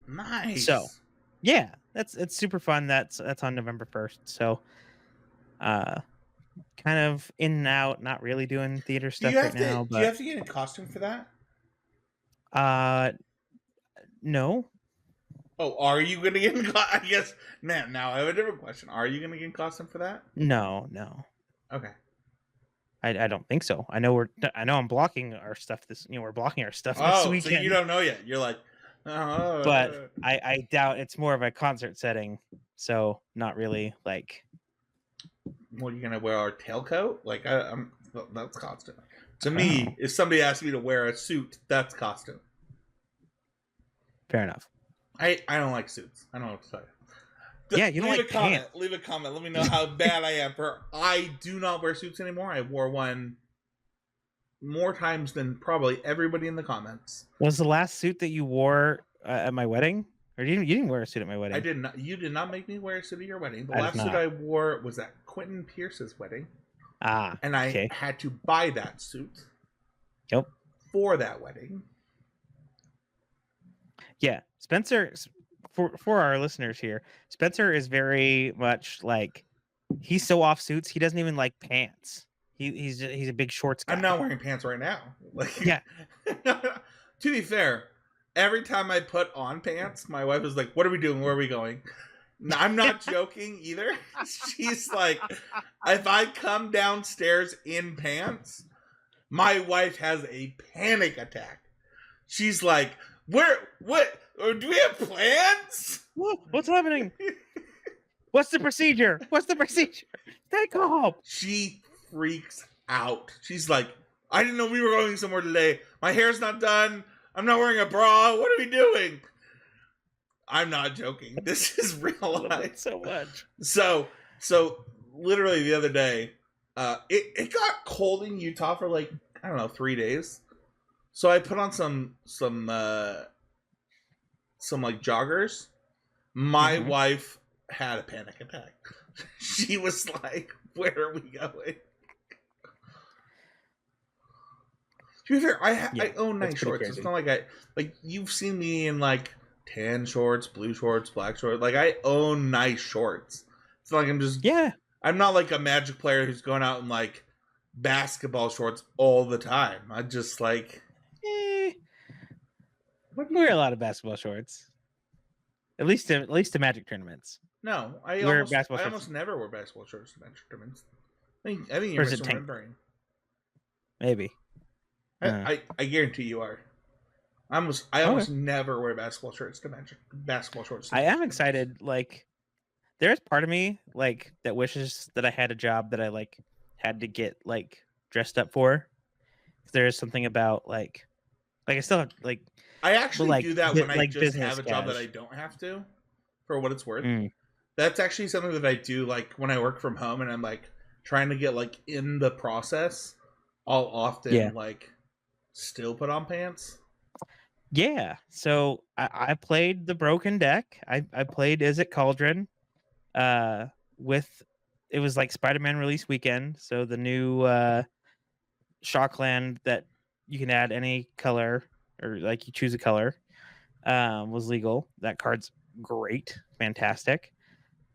Nice. So yeah, it's super fun. That's on November 1st. So kind of in and out, not really doing theater stuff right now. Do you have to get a costume for that? No. Oh, are you gonna get in? I guess, man. Now I have a different question. Are you gonna get in costume for that? No. Okay. I don't think so. I know I'm blocking our stuff. We're blocking our stuff this weekend. So you don't know yet. You're like, oh. But I doubt it's more of a concert setting. So not really What, you gonna wear our tailcoat? Like that's costume. To Oh, me, if somebody asked me to wear a suit, that's costume. fair enough. I don't like suits. I don't know what to tell you. Yeah, you don't leave like a comment. pants. Leave a comment. Let me know how bad I am. I do not wear suits anymore. I wore one more times than probably everybody in the comments. Was the last suit that you wore at my wedding, or you didn't wear a suit at my wedding? I did not. You did not make me wear a suit at your wedding. The I did last suit not. I wore was at Quentin Pierce's wedding, and I Okay. had to buy that suit. Yep. For that wedding. Yeah, Spencer. For our listeners here, Spencer is very much like he's so off suits. He doesn't even like pants. He's a big shorts guy. I'm not wearing pants right now. Like, Yeah. To be fair, every time I put on pants, my wife is like, "What are we doing? Where are we going?" I'm not joking either. She's like, if I come downstairs in pants, my wife has a panic attack. She's like, what? Do we have plans? What's happening? What's the procedure? Stay calm. She freaks out. She's like, I didn't know we were going somewhere today. My hair's not done. I'm not wearing a bra. What are we doing? I'm not joking. This is real life. So much. So literally the other day, it got cold in Utah for like, I don't know, 3 days. So I put on some like joggers. My wife had a panic attack. She was like, "Where are we going?" To be fair, I own nice shorts. Crazy. It's not like you've seen me in like tan shorts, blue shorts, black shorts. Like I own nice shorts. It's not like I'm just I'm not like a Magic player who's going out in like basketball shorts all the time. I just like wear a lot of basketball shorts. At least to Magic tournaments. No, I almost never wear basketball shorts to Magic tournaments. I think you're misremembering. Maybe. I guarantee you are. I almost never wear basketball shorts to Magic. Basketball shorts. I am excited. Like, there's part of me like that wishes that I had a job that I like had to get like dressed up for. There's something about like I still have like. I actually do that when I just have a job that I don't have to, for what it's worth. That's actually something that I do like when I work from home and I'm like trying to get like in the process. I'll often like still put on pants. Yeah. So I played the broken deck. I played Izzet Cauldron. With it was like Spider-Man release weekend. So the new Shockland that you can add any color or like you choose a color was legal. That card's great, fantastic.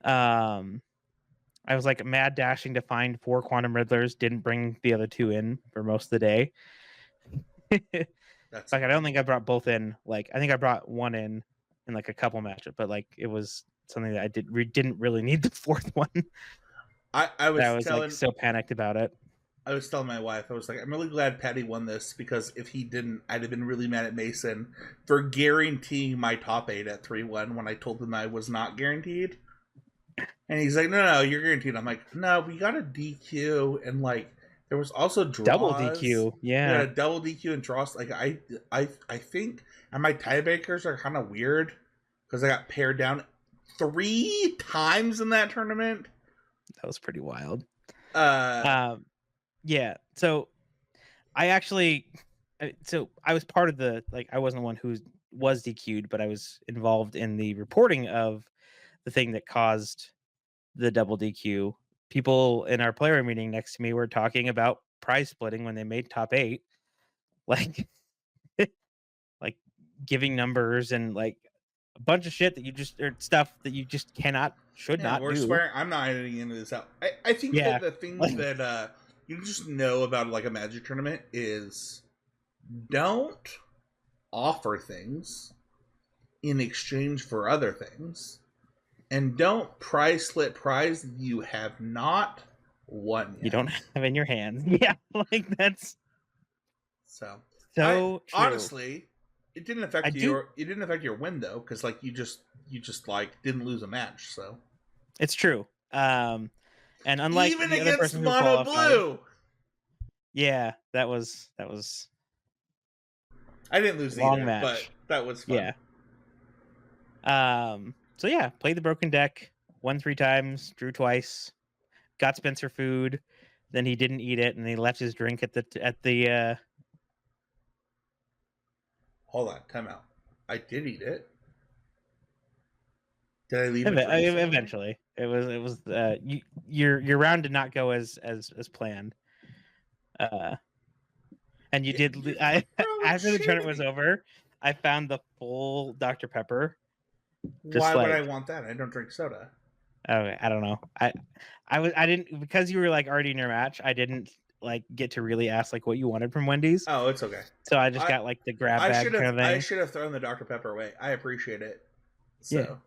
I was like mad dashing to find 4 Quantum Riddlers, didn't bring the other 2 in for most of the day. That's like I don't think I brought both in. Like I think I brought one in like a couple matchup, but like it was something that I didn't really need the 4th one. I was like so panicked about it. I was telling my wife, I was like, I'm really glad Patty won this because if he didn't, I'd have been really mad at Mason for guaranteeing my top 8 at 3-1 when I told him I was not guaranteed. And he's like, no, you're guaranteed. I'm like, no, we got a DQ and like there was also draws. Double DQ, yeah. A double DQ and draws. Like I think, and my tiebreakers are kind of weird because I got paired down 3 times in that tournament. That was pretty wild. Yeah. So I was part of the like I wasn't the one who was DQ'd, but I was involved in the reporting of the thing that caused the double DQ. People in our player meeting next to me were talking about prize splitting when they made top 8, like like giving numbers and like a bunch of shit that you just or stuff that you just should not do. Swearing. I'm not editing into this out. I think that the things that you just know about like a Magic tournament is don't offer things in exchange for other things. And don't prize split prize you have not won yet. You don't have in your hands. Yeah, like that's so true. Honestly, it didn't affect your win though, because like you just like didn't lose a match. So it's true. And unlike Even the other against person who Mono qualified, Blue. yeah, that was I didn't lose long either, but match. that was fun. Yeah. So yeah, played the broken deck, won 3 times, drew twice, got Spencer food, then he didn't eat it, and he left his drink at the. Hold on, time out. I did eat it. Did I leave a drink somewhere? Eventually, it was your round did not go as planned. And you did. I after the tournament was over, I found the full Dr. Pepper. Why would I want that? I don't drink soda. Okay, I don't know. I didn't, because you were like already in your match. I didn't like get to really ask like what you wanted from Wendy's. Oh, it's okay. So I just got like the grab bag kind of thing. I should have thrown the Dr. Pepper away. I appreciate it. So.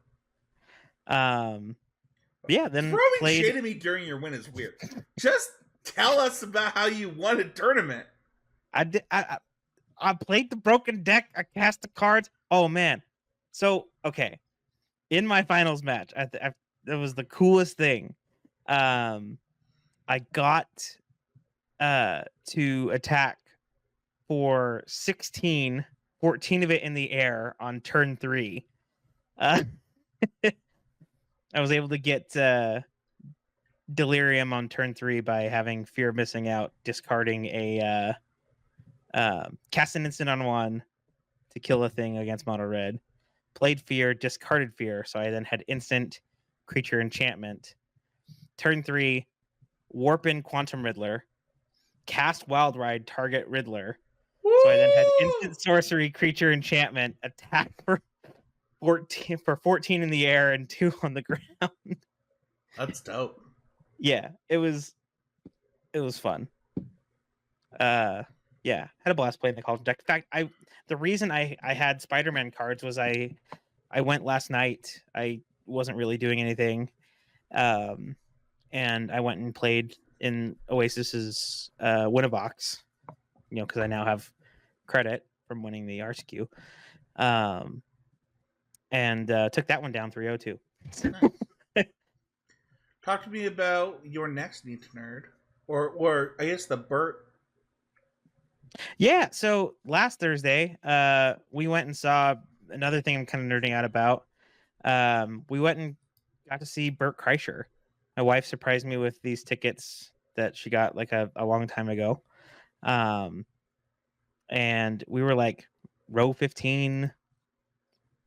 Yeah. Then throwing shade at me during your win is weird. Just tell us about how you won a tournament. I played the broken deck. I cast the cards. Oh man. So okay, in my finals match, it was the coolest thing. I got to attack for 16, 14 of it in the air on turn 3. I was able to get Delirium on turn 3 by having Fear Missing Out, discarding a cast an instant on 1 to kill a thing against mono red. Played Fear, discarded Fear, so I then had instant creature enchantment. Turn 3, warp in Quantum Riddler, cast Wild Ride, target Riddler. Woo! So I then had instant sorcery, creature enchantment, attack for 14 in the air and 2 on the ground. That's dope. Yeah, it was fun. Yeah, had a blast playing the Cauldron deck. In fact, the reason I had Spider-Man cards was I went last night. I wasn't really doing anything, and I went and played in Oasis's Winnabox, because I now have credit from winning the RCQ, and took that one down 3-0-2. Nice. Talk to me about your next Need to Nerd, or I guess the Burt. Yeah, so last Thursday, we went and saw another thing I'm kind of nerding out about. We went and got to see Burt Kreischer. My wife surprised me with these tickets that she got like a long time ago. And we were like row 15.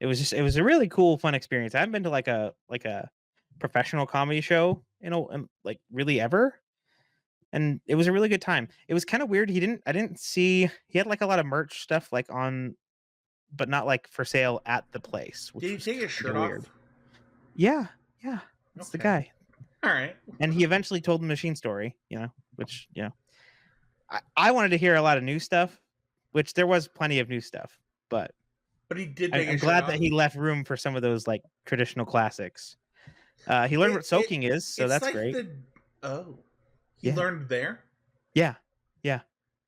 It was a really cool, fun experience. I haven't been to like a professional comedy show, like really ever. And it was a really good time. It was kind of weird. I didn't see, he had like a lot of merch stuff like on, but not like for sale at the place. Did he take his shirt off? Yeah. That's the guy. All right. And he eventually told the machine story, which, I wanted to hear a lot of new stuff, which there was plenty of new stuff, but he did. I'm glad that he left room for some of those like traditional classics. He learned what soaking is, so that's like great. He learned there? Yeah.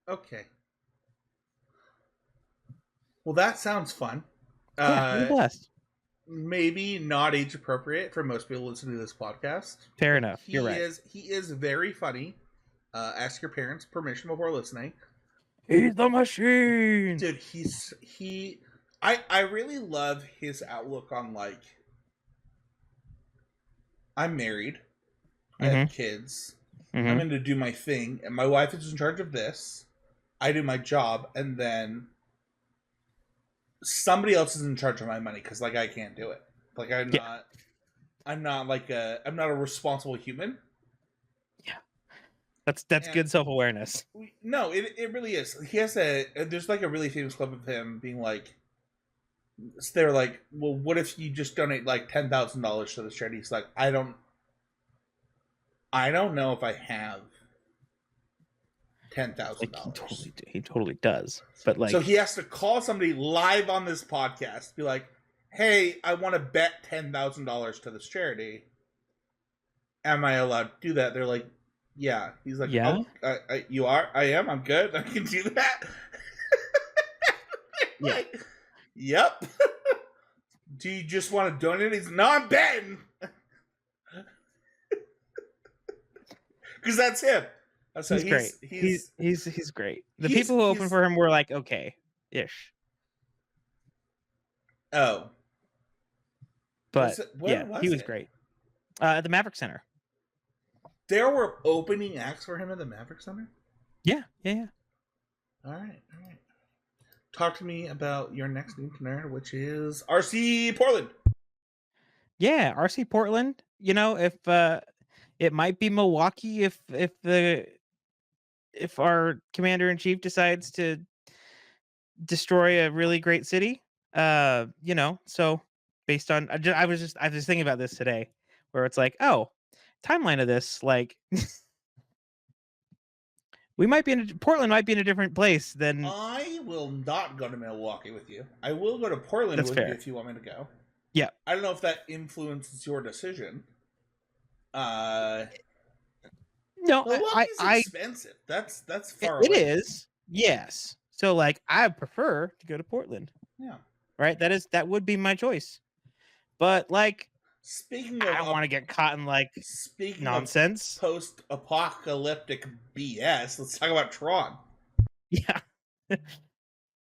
Okay. Well, that sounds fun. Yeah, blessed. Maybe not age appropriate for most people listening to this podcast. Fair enough. You're right. He is very funny. Ask your parents' permission before listening. He's the machine. Dude, I really love his outlook on like, I'm married. I have kids. I'm going to do my thing, and my wife is in charge of this. I do my job, and then somebody else is in charge of my money because, like, I can't do it. Like, I'm not a responsible human. Yeah, that's good self-awareness. No, it really is. He has there's like a really famous clip of him being like, they're like, well, what if you just donate like $10,000 to the charity? He's like, I don't know if I have $10,000. He totally does. But like, so he has to call somebody live on this podcast, be like, "Hey, I want to bet $10,000 to this charity. Am I allowed to do that?" They're like, "Yeah." He's like, "Yeah, you are. I am. I'm good. I can do that." Yeah. Like, yep. Do you just want to donate? He's no, I'm betting. because that's him. So He's great. He's great. The people who opened for him were like okay-ish. Oh, But where was he was it? great. At the Maverick Center. There were opening acts for him at the Maverick Center? Yeah. All right. Talk to me about your next Need to Nerd, which is RC Portland. Yeah, RC Portland. You know, if it might be Milwaukee if our commander in chief decides to destroy a really great city. You know, so based on I was just thinking about this today, where it's like, oh, timeline of this, like we might be Portland might be in a different place than. I will not go to Milwaukee with you. I will go to Portland That's with fair. you if you want me to go. Yeah. I don't know if that influences your decision. No, Milwaukee's expensive. That's far away. It is. Yes. So like I prefer to go to Portland. Yeah. Right? That would be my choice. But like speaking of I don't want to get caught in like nonsense. Post-apocalyptic BS. Let's talk about Tron. Yeah.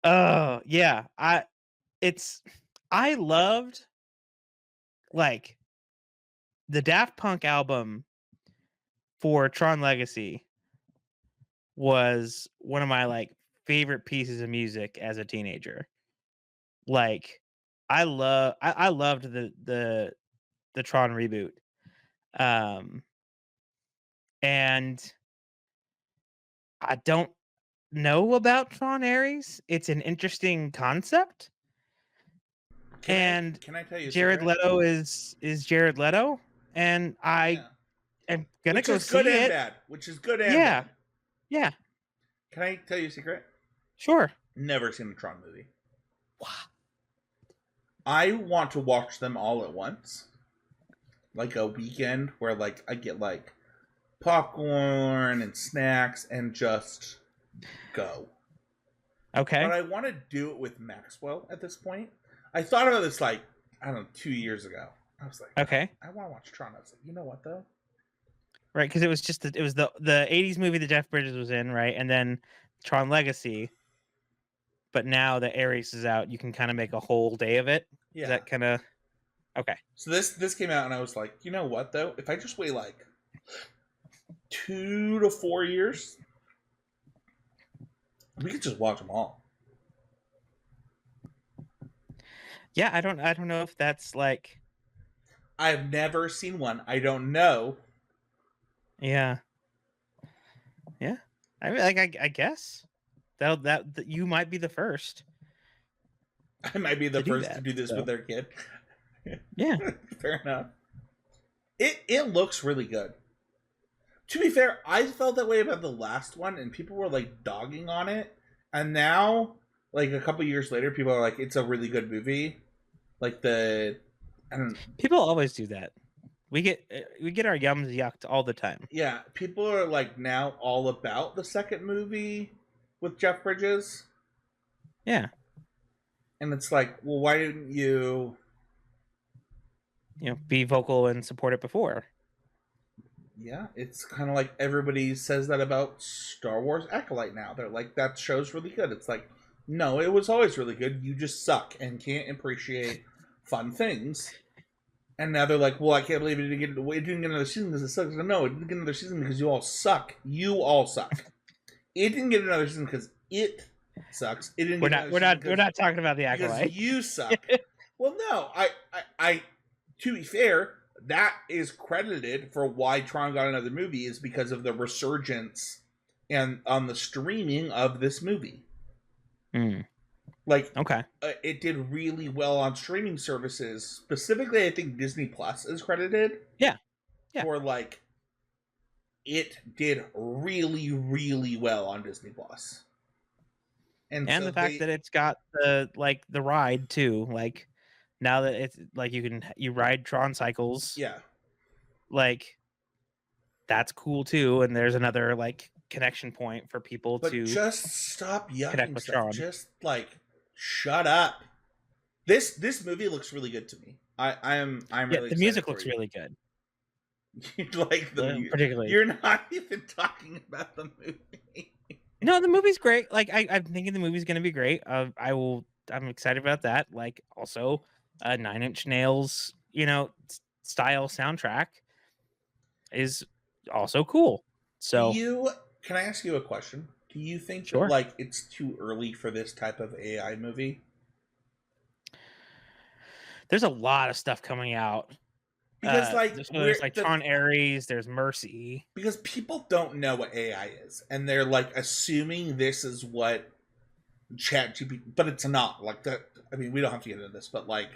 Oh, yeah. I loved like the Daft Punk album for Tron Legacy was one of my like favorite pieces of music as a teenager. Like I loved the Tron reboot. And I don't know about Tron Ares. It's an interesting concept. Can I tell you Jared Leto is Jared Leto, and I am gonna go see it. Which is good and bad. Yeah. Can I tell you a secret? Sure. Never seen a Tron movie. Wow. I want to watch them all at once. Like a weekend where like I get like popcorn and snacks and just go. Okay. But I want to do it with Maxwell at this point. I thought about this like, I don't know, 2 years ago. I was like, okay, I want to watch Tron. I was like, you know what though? Right, because it was the 80s movie that Jeff Bridges was in, right? And then Tron Legacy. But now that Ares is out, you can kind of make a whole day of it. Yeah. Is that kind of okay? So this came out, and I was like, you know what though? If I just wait like 2 to 4 years, we could just watch them all. Yeah, I don't know if that's like. I've never seen one. I don't know. Yeah. I mean, like I guess that you might be the first. I might be the first to do this with their kid. Yeah. Fair enough. It looks really good. To be fair, I felt that way about the last one, and people were like dogging on it. And now, like a couple years later, people are like, "It's a really good movie." Like people always do that. We get our yums yucked all the time. Yeah, people are like now all about the second movie with Jeff Bridges. Yeah. And it's like, well, why didn't you be vocal and support it before? Yeah, it's kind of like everybody says that about Star Wars Acolyte now. They're like, that show's really good. It's like, no, it was always really good. You just suck and can't appreciate fun things. And now they're like, well, I can't believe it didn't get another season because it sucks. No, it didn't get another season because you all suck. You all suck. It didn't get another season because it sucks. It didn't. We're not talking about the Acolyte. You suck. Well, no, I. To be fair, that is credited for why Tron got another movie is because of the resurgence and on the streaming of this movie. Like, okay, it did really well on streaming services. Specifically, I think Disney Plus is credited. Yeah. For like, it did really, really well on Disney Plus. And so the fact that it's got the ride too, like now that it's like you ride Tron cycles. Yeah. Like that's cool too, and there's another like connection point for people to just stop yucking with stuff. Tron. Just like shut up. This movie looks really good to me. I'm really the music looks really good. You like the movie. particularly. You're not even talking about the movie. No, the movie's great. Like I'm thinking the movie's gonna be great. I'm excited about that. Like also, Nine Inch Nails, style soundtrack is also cool. Do So you? Can I ask you a question? Do you think that sure, like it's too early for this type of AI movie? there's a lot of stuff coming out. Because like There's like Tron Ares, there's Mercy. because people don't know what AI is, and they're like assuming this is what ChatGPT, but it's not like that. I mean, we don't have to get into this, but like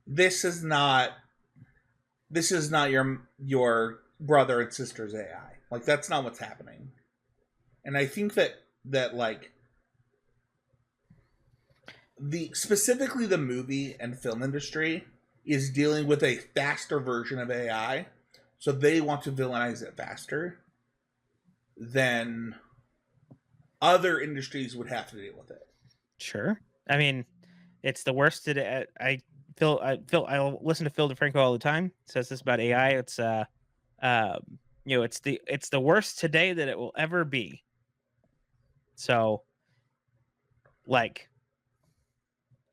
this is not your brother and sister's AI. Like that's not what's happening. And I think that like the specifically the movie and film industry is dealing with a faster version of AI, so they want to villainize it faster than other industries would have to deal with it. Sure. I mean, it's the worst today. I listen to Phil DeFranco all the time. Says this about AI. It's the worst today that it will ever be. So, like,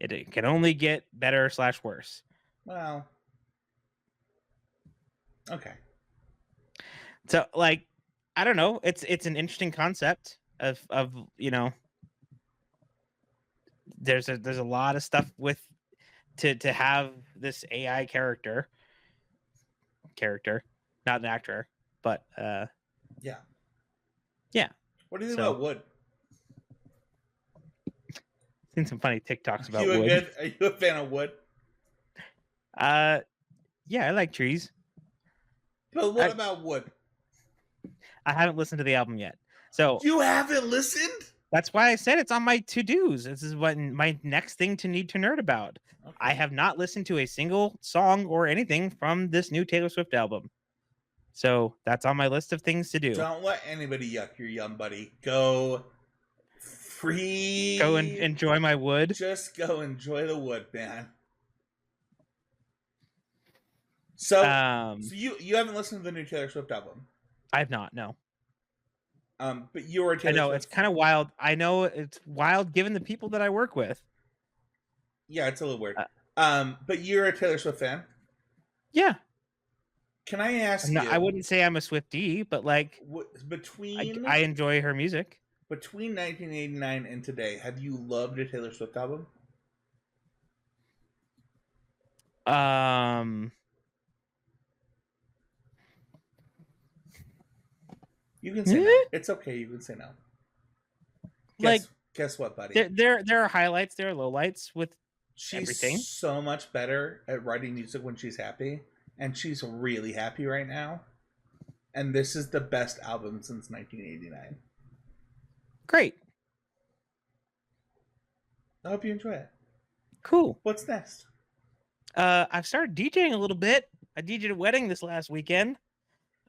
it can only get better / worse. Well, okay. So, like, I don't know. It's an interesting concept of there's a lot of stuff with to have this AI character, not an actor, but Yeah. yeah. What do you think So about wood? seen some funny TikToks about You a wood. good? Are you a fan of wood? Yeah, I like trees. But what about wood? I haven't listened to the album yet, so You haven't listened? that's why I said it's on my to-dos. This is what my next thing to need to nerd about. Okay. I have not listened to a single song or anything from this new Taylor Swift album. So that's on my list of things to do. Don't let anybody yuck your yum, buddy. Go free. Go and enjoy my wood. Just go enjoy the wood, man. So, so you haven't listened to the new Taylor Swift album? I have not. No. But you were a Taylor I know Swift. it's kind of wild. I know it's wild given the people that I work with. Yeah, it's a little weird. But you're a Taylor Swift fan? Yeah. Can I ask you? I wouldn't say I'm a Swiftie, but like between I enjoy her music. Between 1989 and today, have you loved a Taylor Swift album? You can say no. It's okay. You can say no. Guess what, buddy? There are highlights, there are lowlights with everything. She's so much better at writing music when she's happy, and she's really happy right now. And this is the best album since 1989. Great. I hope you enjoy it. Cool. What's next? I've started DJing a little bit. I DJed a wedding this last weekend.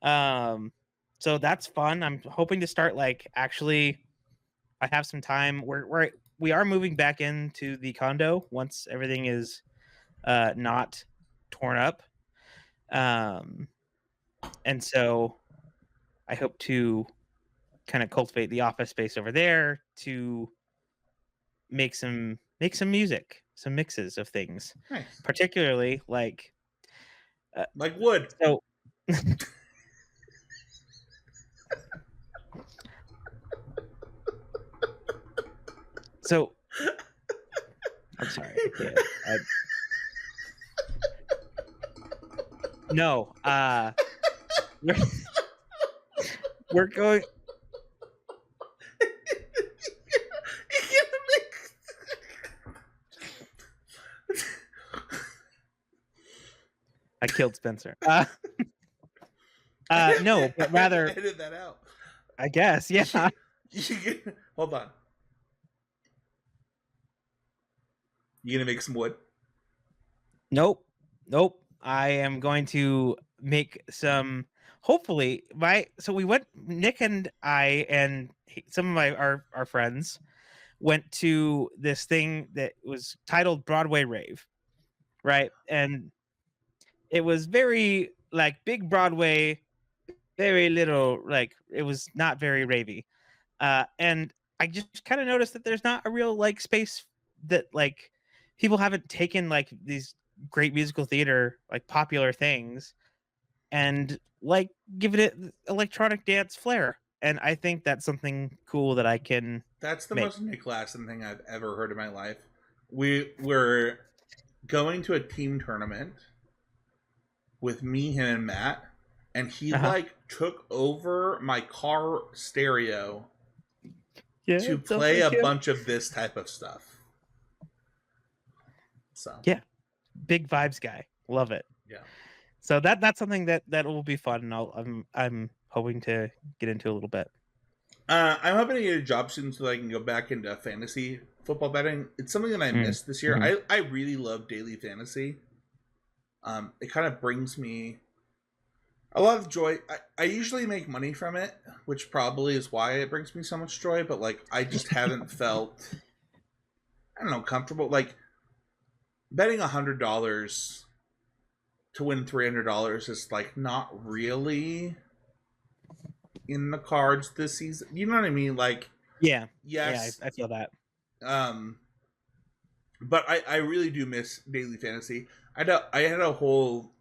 So that's fun. I'm hoping to start actually. I have some time. We are moving back into the condo once everything is not torn up. And so I hope to kind of cultivate the office space over there to make some music, some mixes of things. Nice. Particularly like wood. So So I'm sorry. No, we're going. I killed Spencer. No, but rather edit that out. I guess, yeah. Hold on. You gonna make some wood? Nope. I am going to make some. Hopefully, so we went. Nick and I and some of our friends went to this thing that was titled Broadway Rave, right? And it was very like big Broadway, very little like it was not very ravey. And I just kind of noticed that there's not a real like space that like people haven't taken like these great musical theater like popular things and like given it electronic dance flair. And I think that's something cool that I can That's the make. most Nick Lassen thing I've ever heard in my life. We were going to a team tournament with me, him, and Matt, and he Uh-huh. like took over my car stereo Yeah, to it sounds play like a him. bunch of this type of stuff. So Yeah, big vibes guy. Love it. yeah. So that's something that will be fun, and I'm hoping to get into a little bit. I'm hoping to get a job soon so that I can go back into fantasy football betting. It's something that I Mm. missed this year. Mhm. I really love daily fantasy. It kind of brings me a lot of joy. I usually make money from it, which probably is why it brings me so much joy, but like I just haven't felt, I don't know, comfortable. Like betting $100 to win $300 is like not really in the cards this season. You know what I mean? Like, Yeah, yeah, yes, I feel that. um, but I really do miss daily fantasy. I had a whole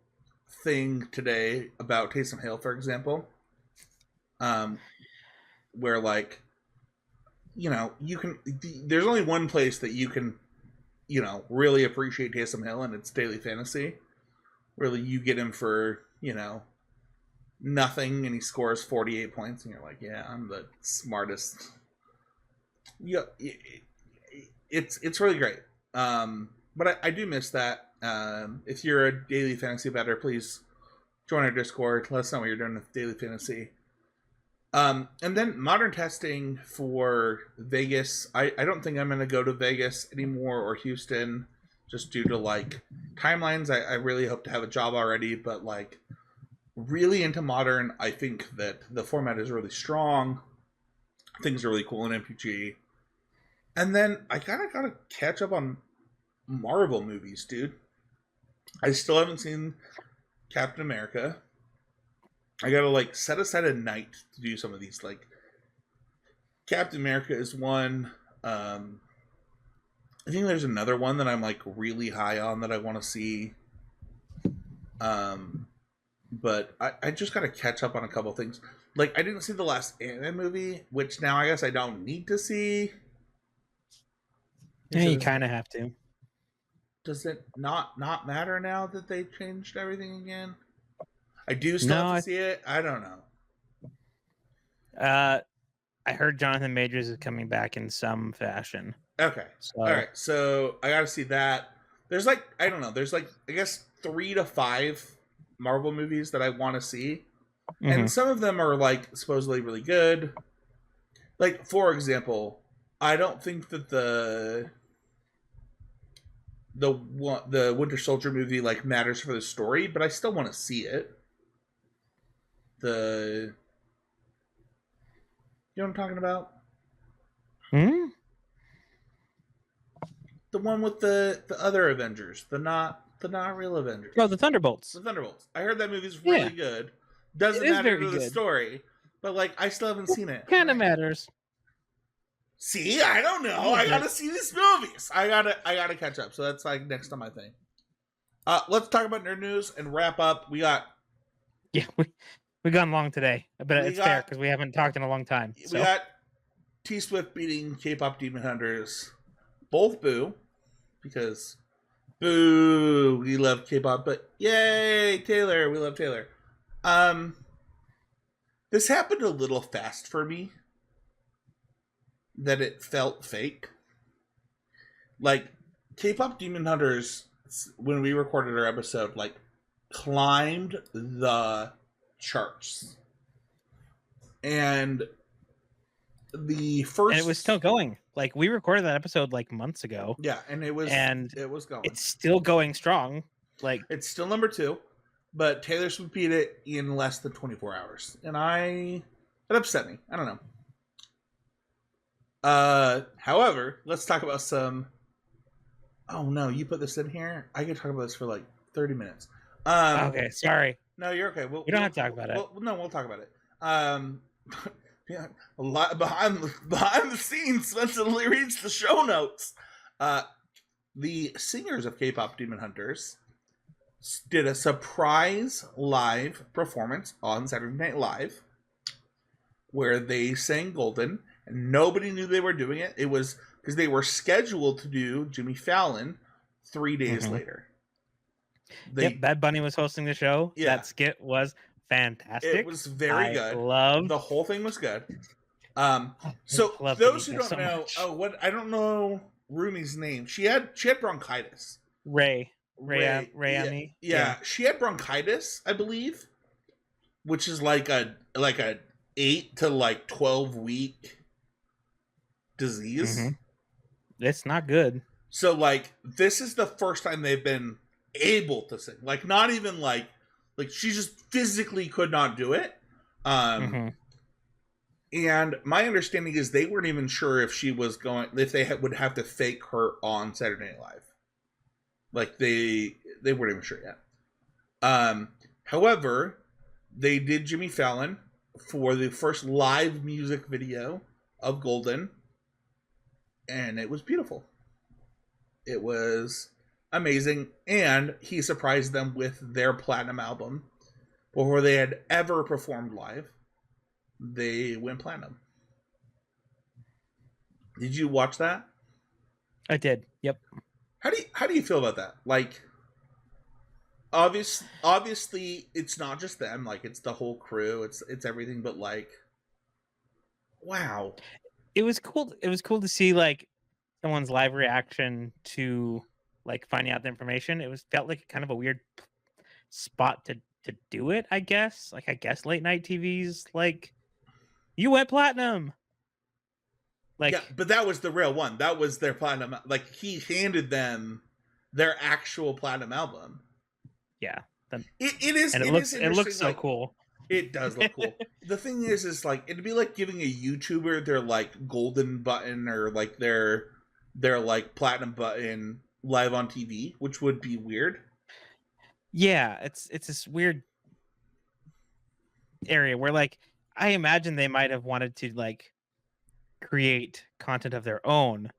thing today about Taysom Hill, for example, um, where like you can. There's only one place that you can really appreciate Taysom Hill, and it's daily fantasy. Really, you get him for nothing, and he scores 48 points, and you're like, yeah, I'm the smartest. Yeah, it's really great. But I do miss that. If you're a daily fantasy bettor, please join our Discord. Let us know what you're doing with daily fantasy. And then modern testing for Vegas. I don't think I'm going to go to Vegas anymore or Houston just due to like timelines. I really hope to have a job already, but like really into modern. I think that the format is really strong. Things are really cool in MPG. And then I kind of got to catch up on Marvel movies, dude. I still haven't seen Captain America. I gotta like set aside a night to do some of these. Like Captain America is one. I think there's another one that I'm like really high on that I want to see. Um, but I just gotta catch up on a couple things. Like I didn't see the last Ant-Man movie, which now I guess I don't need to see. Yeah, you kind of have to. Does it not matter now that they changed everything again? I do still No, have to see it. I don't know. I heard Jonathan Majors is coming back in some fashion. Okay. So All right. So I got to see that. There's like I don't know. There's like I guess 3 to 5 Marvel movies that I want to see, and some of them are like supposedly really good. Like for example, I don't think that the Winter Soldier movie like matters for the story, but I still want to see it. The you know what I'm talking about? Hmm? The one with the other Avengers, the not real Avengers. Oh, the Thunderbolts. The Thunderbolts. I heard that movie's Yeah. really good. Doesn't It is matter very to the good. story, but like I still haven't seen it. Kind of matters. See, I don't know. I gotta see these movies. I gotta catch up. So that's like next on my thing. Let's talk about nerd news and wrap up. We got Yeah, we gone long today, but We it's fair got- because we haven't talked in a long time. So. we got T Swift beating K-pop Demon Hunters. Both boo because boo we love K-pop, but yay Taylor, we love Taylor. This happened a little fast for me. That it felt fake. Like K-pop Demon Hunters, when we recorded our episode, like climbed the charts, and the first, And it was still going. Like we recorded that episode like months ago. yeah, and it was going. It's still going strong. Like It's still number 2, but Taylor Swift beat it in less than 24 hours, and it upset me. I don't know. However, let's talk about some. Oh no, you put this in here. I could talk about this for like 30 minutes. Okay, sorry. No, you're okay. We don't have to talk about it. We'll talk about it. Yeah, a lot behind the scenes. Spencer reads the show notes. The singers of K-pop Demon Hunters did a surprise live performance on Saturday Night Live, where they sang "Golden," and nobody knew they were doing it. It was because they were scheduled to do Jimmy Fallon 3 days later. Yep, Bad Bunny was hosting the show. Yeah. That skit was fantastic. It was very good. Loved the whole thing was good. So those who don't know, I don't know Rumi's name. She had bronchitis. Rayami. Yeah, she had bronchitis, I believe, which is like a 8 to 12 week disease. Mm-hmm. It's not good. So this is the first time they've been able to sing. Not even like she just physically could not do it. And my understanding is they weren't even sure if she was if they would have to fake her on Saturday Night Live. They weren't even sure yet. However, they did Jimmy Fallon for the first live music video of Golden, and it was beautiful. It was amazing, and he surprised them with their platinum album before they had ever performed live. They went platinum. Did you watch that? I did. Yep. How do you feel about that? Obviously, it's not just them. It's the whole crew. It's everything. But wow. It was cool. It was cool to see someone's live reaction to finding out the information. It felt like kind of a weird spot to do it, I guess. I guess late night TV's you went platinum. Yeah, but that was the real one. That was their platinum. He handed them their actual platinum album. Yeah. It is. And it looks so cool. It does look cool. The thing is it'd be like giving a YouTuber their golden button or their platinum button live on TV, which would be weird. Yeah, it's this weird area where I imagine they might have wanted to create content of their own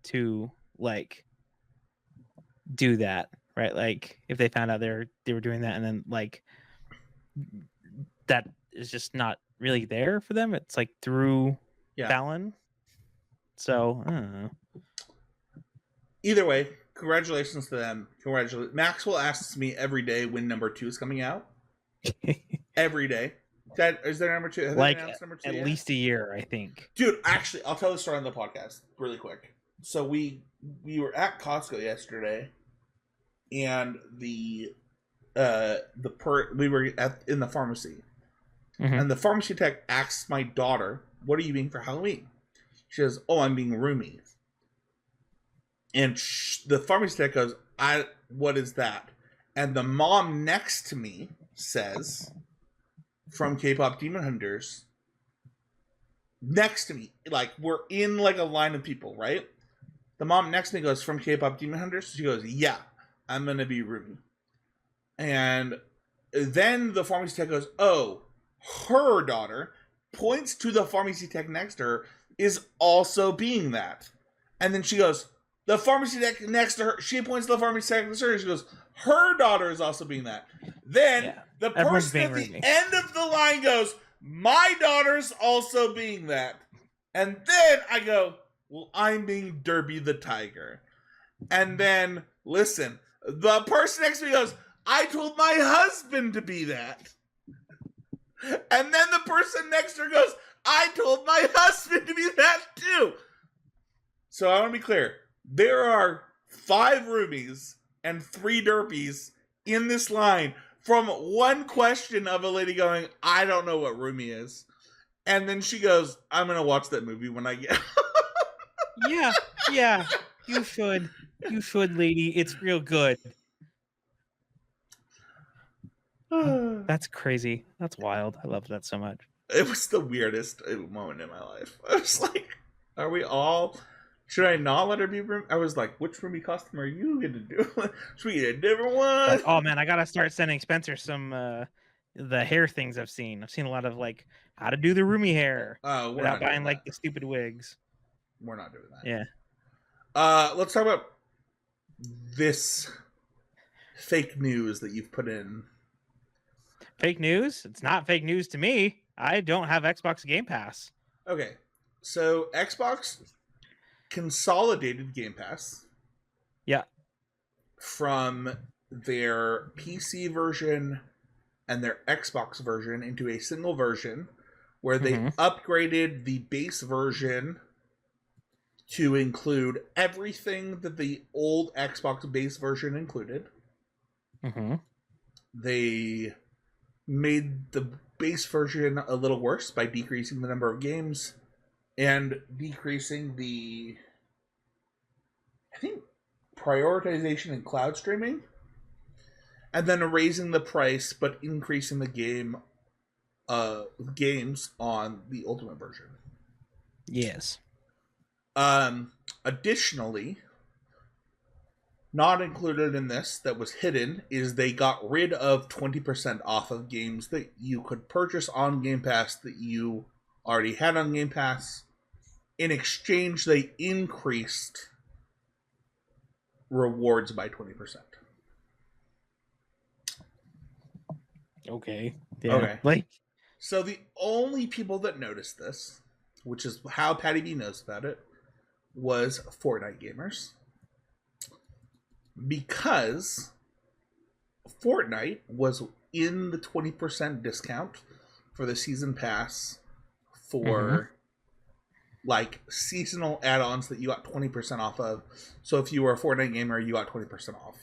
to do that, right? If they found out they were doing that and then that is just not really there for them. It's through Fallon. So I don't know. Either way, congratulations to them. Maxwell asks me every day when number 2 is coming out. Every day. Is there number 2? Number 2 at least a year, I think. Dude, actually, I'll tell the story on the podcast really quick. So we were at Costco yesterday, and we were in the pharmacy, and the pharmacy tech asks my daughter, "What are you being for Halloween?" She says, "Oh, I'm being Rumi." And the pharmacy tech goes, "What is that?" And the mom next to me says, from K-pop Demon Hunters, next to me, we're in a line of people, right? The mom next to me goes, "From K-pop Demon Hunters?" She goes, "Yeah, I'm gonna be Rumi." And then the pharmacy tech goes, "Oh, her daughter," points to the pharmacy tech next to her, "is also being that." And then she goes, the pharmacy tech next to her, she points to the pharmacy tech next to her, and she goes, "Her daughter is also being that." Then the person at the end of the line goes, "My daughter's also being that." And then I go, "Well, I'm being Derby the Tiger." And then, listen, the person next to me goes, "I told my husband to be that." And then the person next to her goes, "I told my husband to be that too." So I want to be clear. There are 5 Rumis and 3 Derpies in this line from one question of a lady going, "I don't know what Rumi is." And then she goes, "I'm going to watch that movie when I get Yeah. You should. You should, lady. It's real good. That's crazy. That's wild. I love that so much. It was the weirdest moment in my life. I was like, are we all Should I not let her be room? I was like, which roomie costume are you gonna do? Should we get a different one? Like, oh man, I gotta start sending Spencer some the hair things I've seen. I've seen a lot of like how to do the roomie hair We're without not doing buying like that. the stupid wigs. We're not doing that. Yeah. Let's talk about this fake news that you've put in. Fake news? It's not fake news to me. I don't have Xbox Game Pass. Okay, so Xbox consolidated Game Pass. Yeah. From their PC version and their Xbox version into a single version where they upgraded the base version to include everything that the old Xbox base version included. They made the base version a little worse by decreasing the number of games and decreasing the, I think, prioritization in cloud streaming, and then raising the price but increasing the games on the Ultimate version. Yes. Additionally, not included in this that was hidden is they got rid of 20% off of games that you could purchase on Game Pass that you already had on Game Pass. In exchange, they increased rewards by 20%. Okay. Yeah. Okay. Like, so the only people that noticed this, which is how Patty B knows about it, was Fortnite gamers. Because Fortnite was in the 20% discount for the season pass for like seasonal add-ons that you got 20% off of. So if you were a Fortnite gamer, you got 20% off.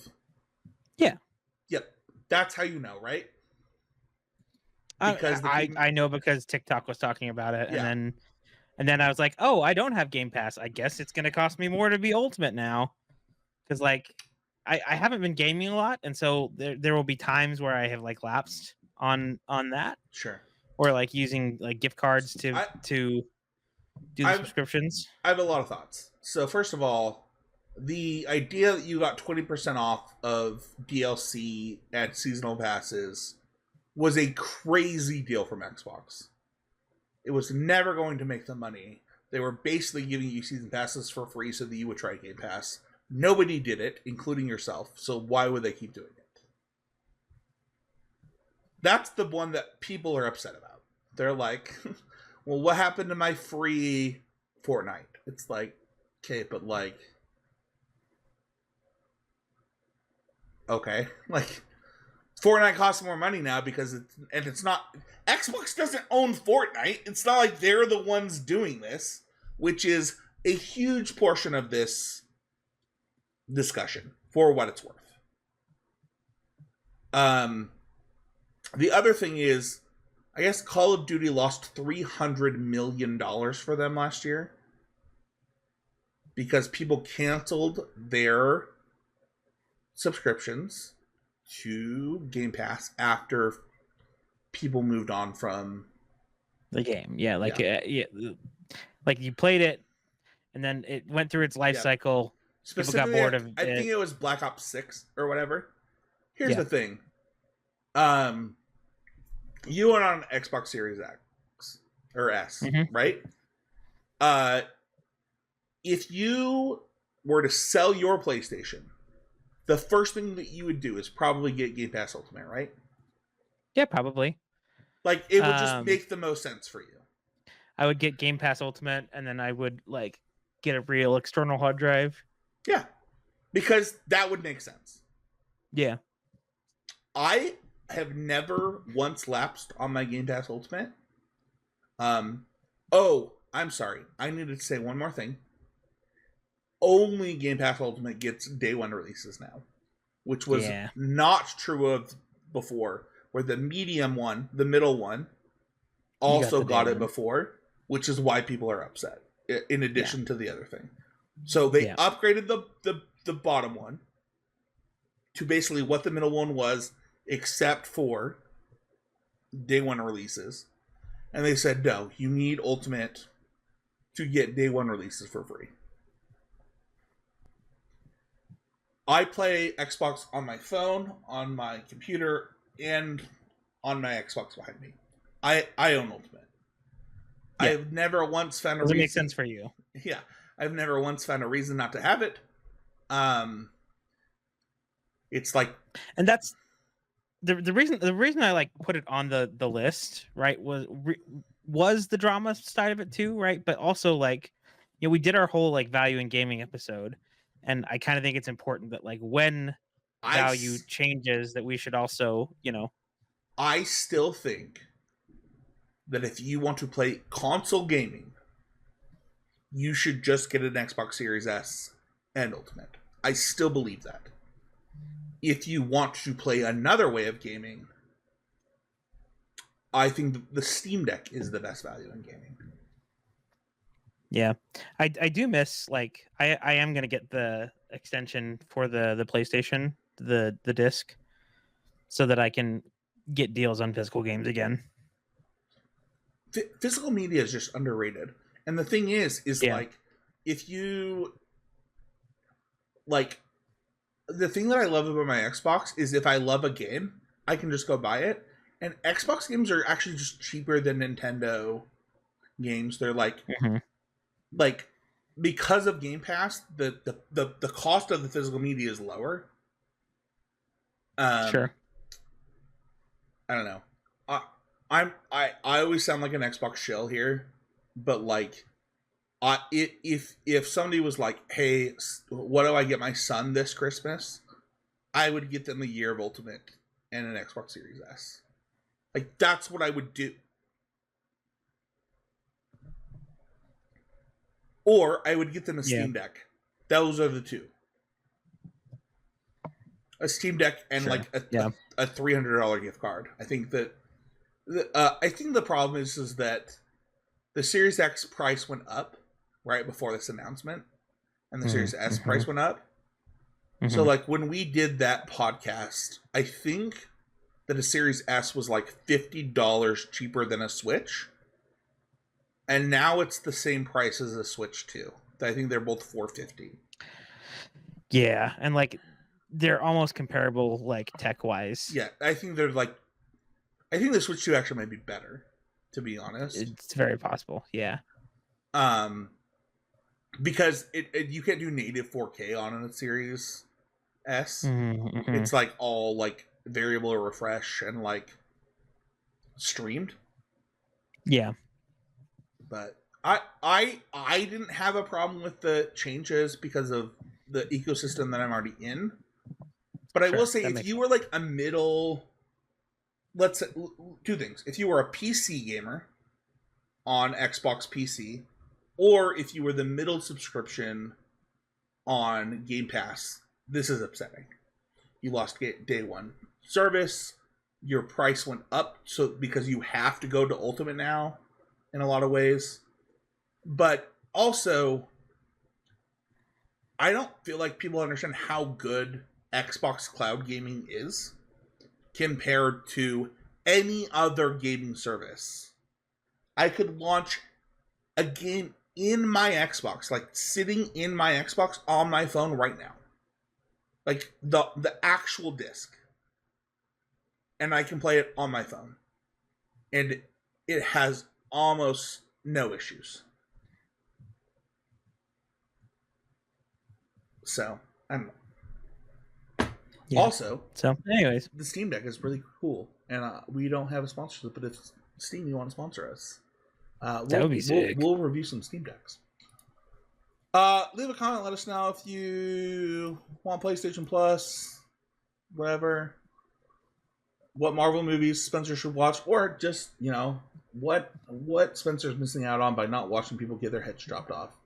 Yeah. Yep. That's how you know, right? Because I know because TikTok was talking about it, Yeah. and then I was like, oh, I don't have Game Pass. I guess it's gonna cost me more to be Ultimate now. Because like I haven't been gaming a lot, and so there will be times where I have like lapsed on that. Sure. Or like using like gift cards to do the subscriptions. I have a lot of thoughts. So first of all, the idea that you got 20% off of DLC and seasonal passes was a crazy deal from Xbox. It was never going to make them money. They were basically giving you season passes for free so that you would try Game Pass. Nobody did it, including yourself, so why would they keep doing it? That's the one that people are upset about. They're like, well, what happened to my free Fortnite? It's like, okay, but like, okay, like, Fortnite costs more money now because it's not, Xbox doesn't own Fortnite. It's not like they're the ones doing this, which is a huge portion of this discussion for what it's worth. The other thing is, I guess Call of Duty lost $300 million for them last year because people canceled their subscriptions to Game Pass after people moved on from the game. Yeah, like like you played it and then it went through its life cycle. People got bored of it. I think it was Black Ops 6 or whatever. Here's the thing. You went on Xbox Series X or S, right? If you were to sell your PlayStation, the first thing that you would do is probably get Game Pass Ultimate, right? Yeah, probably. Like, it would just make the most sense for you. I would get Game Pass Ultimate, and then I would, like, get a real external hard drive. Yeah, because that would make sense. Yeah. I have never once lapsed on my Game Pass Ultimate. Oh, I'm sorry. I needed to say one more thing. Only Game Pass Ultimate gets day one releases now, which was not true of before, where the medium one, the middle one, also got it before, which is why people are upset, in addition to the other thing. So they upgraded the bottom one to basically what the middle one was, except for day one releases. And they said, no, you need Ultimate to get day one releases for free. I play Xbox on my phone, on my computer, and on my Xbox behind me. I own Ultimate. Yeah. I've never once found a Does it reason. make sense for you? Yeah, I've never once found a reason not to have it. It's like, And that's the reason I like put it on the list, right? Was the drama side of it too, right? But also like, we did our whole like value in gaming episode, and I kind of think it's important that like when value changes, that we should also, I still think that if you want to play console gaming, you should just get an Xbox Series S and Ultimate. I still believe that. If you want to play another way of gaming, I think the Steam Deck is the best value in gaming. Yeah, I do miss, like, I am gonna get the extension for the PlayStation, the disc, so that I can get deals on physical games again. Physical media is just underrated, and the thing is like, if you like, the thing that I love about my Xbox is if I love a game, I can just go buy it. And Xbox games are actually just cheaper than Nintendo games. They're like, like, because of Game Pass, the cost of the physical media is lower. Sure. I don't know. I always sound like an Xbox shill here, but like, if somebody was like, "Hey, what do I get my son this Christmas?" I would get them a year of Ultimate and an Xbox Series S. Like, that's what I would do. Or I would get them a Steam Deck. Those are the two. A Steam Deck and like a $300 gift card. I think that the problem is that the Series X price went up right before this announcement, and the Series S price went up. So like, when we did that podcast, I think that a Series S was like $50 cheaper than a Switch, and now it's the same price as a Switch 2. I think they're both $450. Yeah, and like, they're almost comparable, like, tech wise. Yeah, I think they're like, I think the Switch 2 actually might be better, to be honest. It's very possible. Yeah. Because you can't do native 4K on a Series S. It's like all like variable refresh and like streamed. Yeah. But I didn't have a problem with the changes because of the ecosystem that I'm already in. But I will say, if you were like a middle, let's say, two things. If you were a PC gamer on Xbox PC, or if you were the middle subscription on Game Pass, this is upsetting. You lost day one service. Your price went up, so because you have to go to Ultimate now in a lot of ways. But also, I don't feel like people understand how good Xbox cloud gaming is compared to any other gaming service. I could launch a game in my Xbox, like sitting in my Xbox on my phone right now. Like the actual disc. And I can play it on my phone. And it has almost no issues. So, I don't know. Yeah. Also, anyways, the Steam Deck is really cool, and we don't have a sponsorship. But if Steam, you want to sponsor us, that would be sick. We'll review some Steam Decks. Leave a comment. Let us know if you want PlayStation Plus, whatever. What Marvel movies Spencer should watch, or just what Spencer's missing out on by not watching people get their heads chopped off.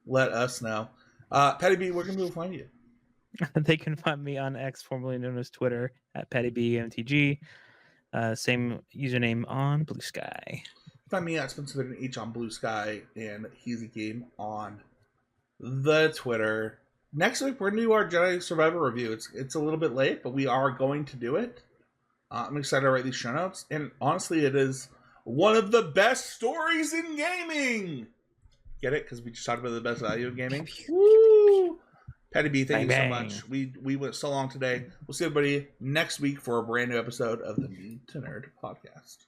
Let us know. Patty B, where can people find you? They can find me on X, formerly known as Twitter, at PattyBMTG. Same username on Blue Sky. Find me at Spencer H on Blue Sky and He's a Game on the Twitter. Next week we're going to do our Jedi Survivor review. It's a little bit late, but we are going to do it. I'm excited to write these show notes, and honestly, it is one of the best stories in gaming. Get it? Because we just talked about the best value of gaming. Woo! Patty B, thank Bang, you so bang. much. We went so long today. We'll see everybody next week for a brand new episode of the Need to Nerd podcast.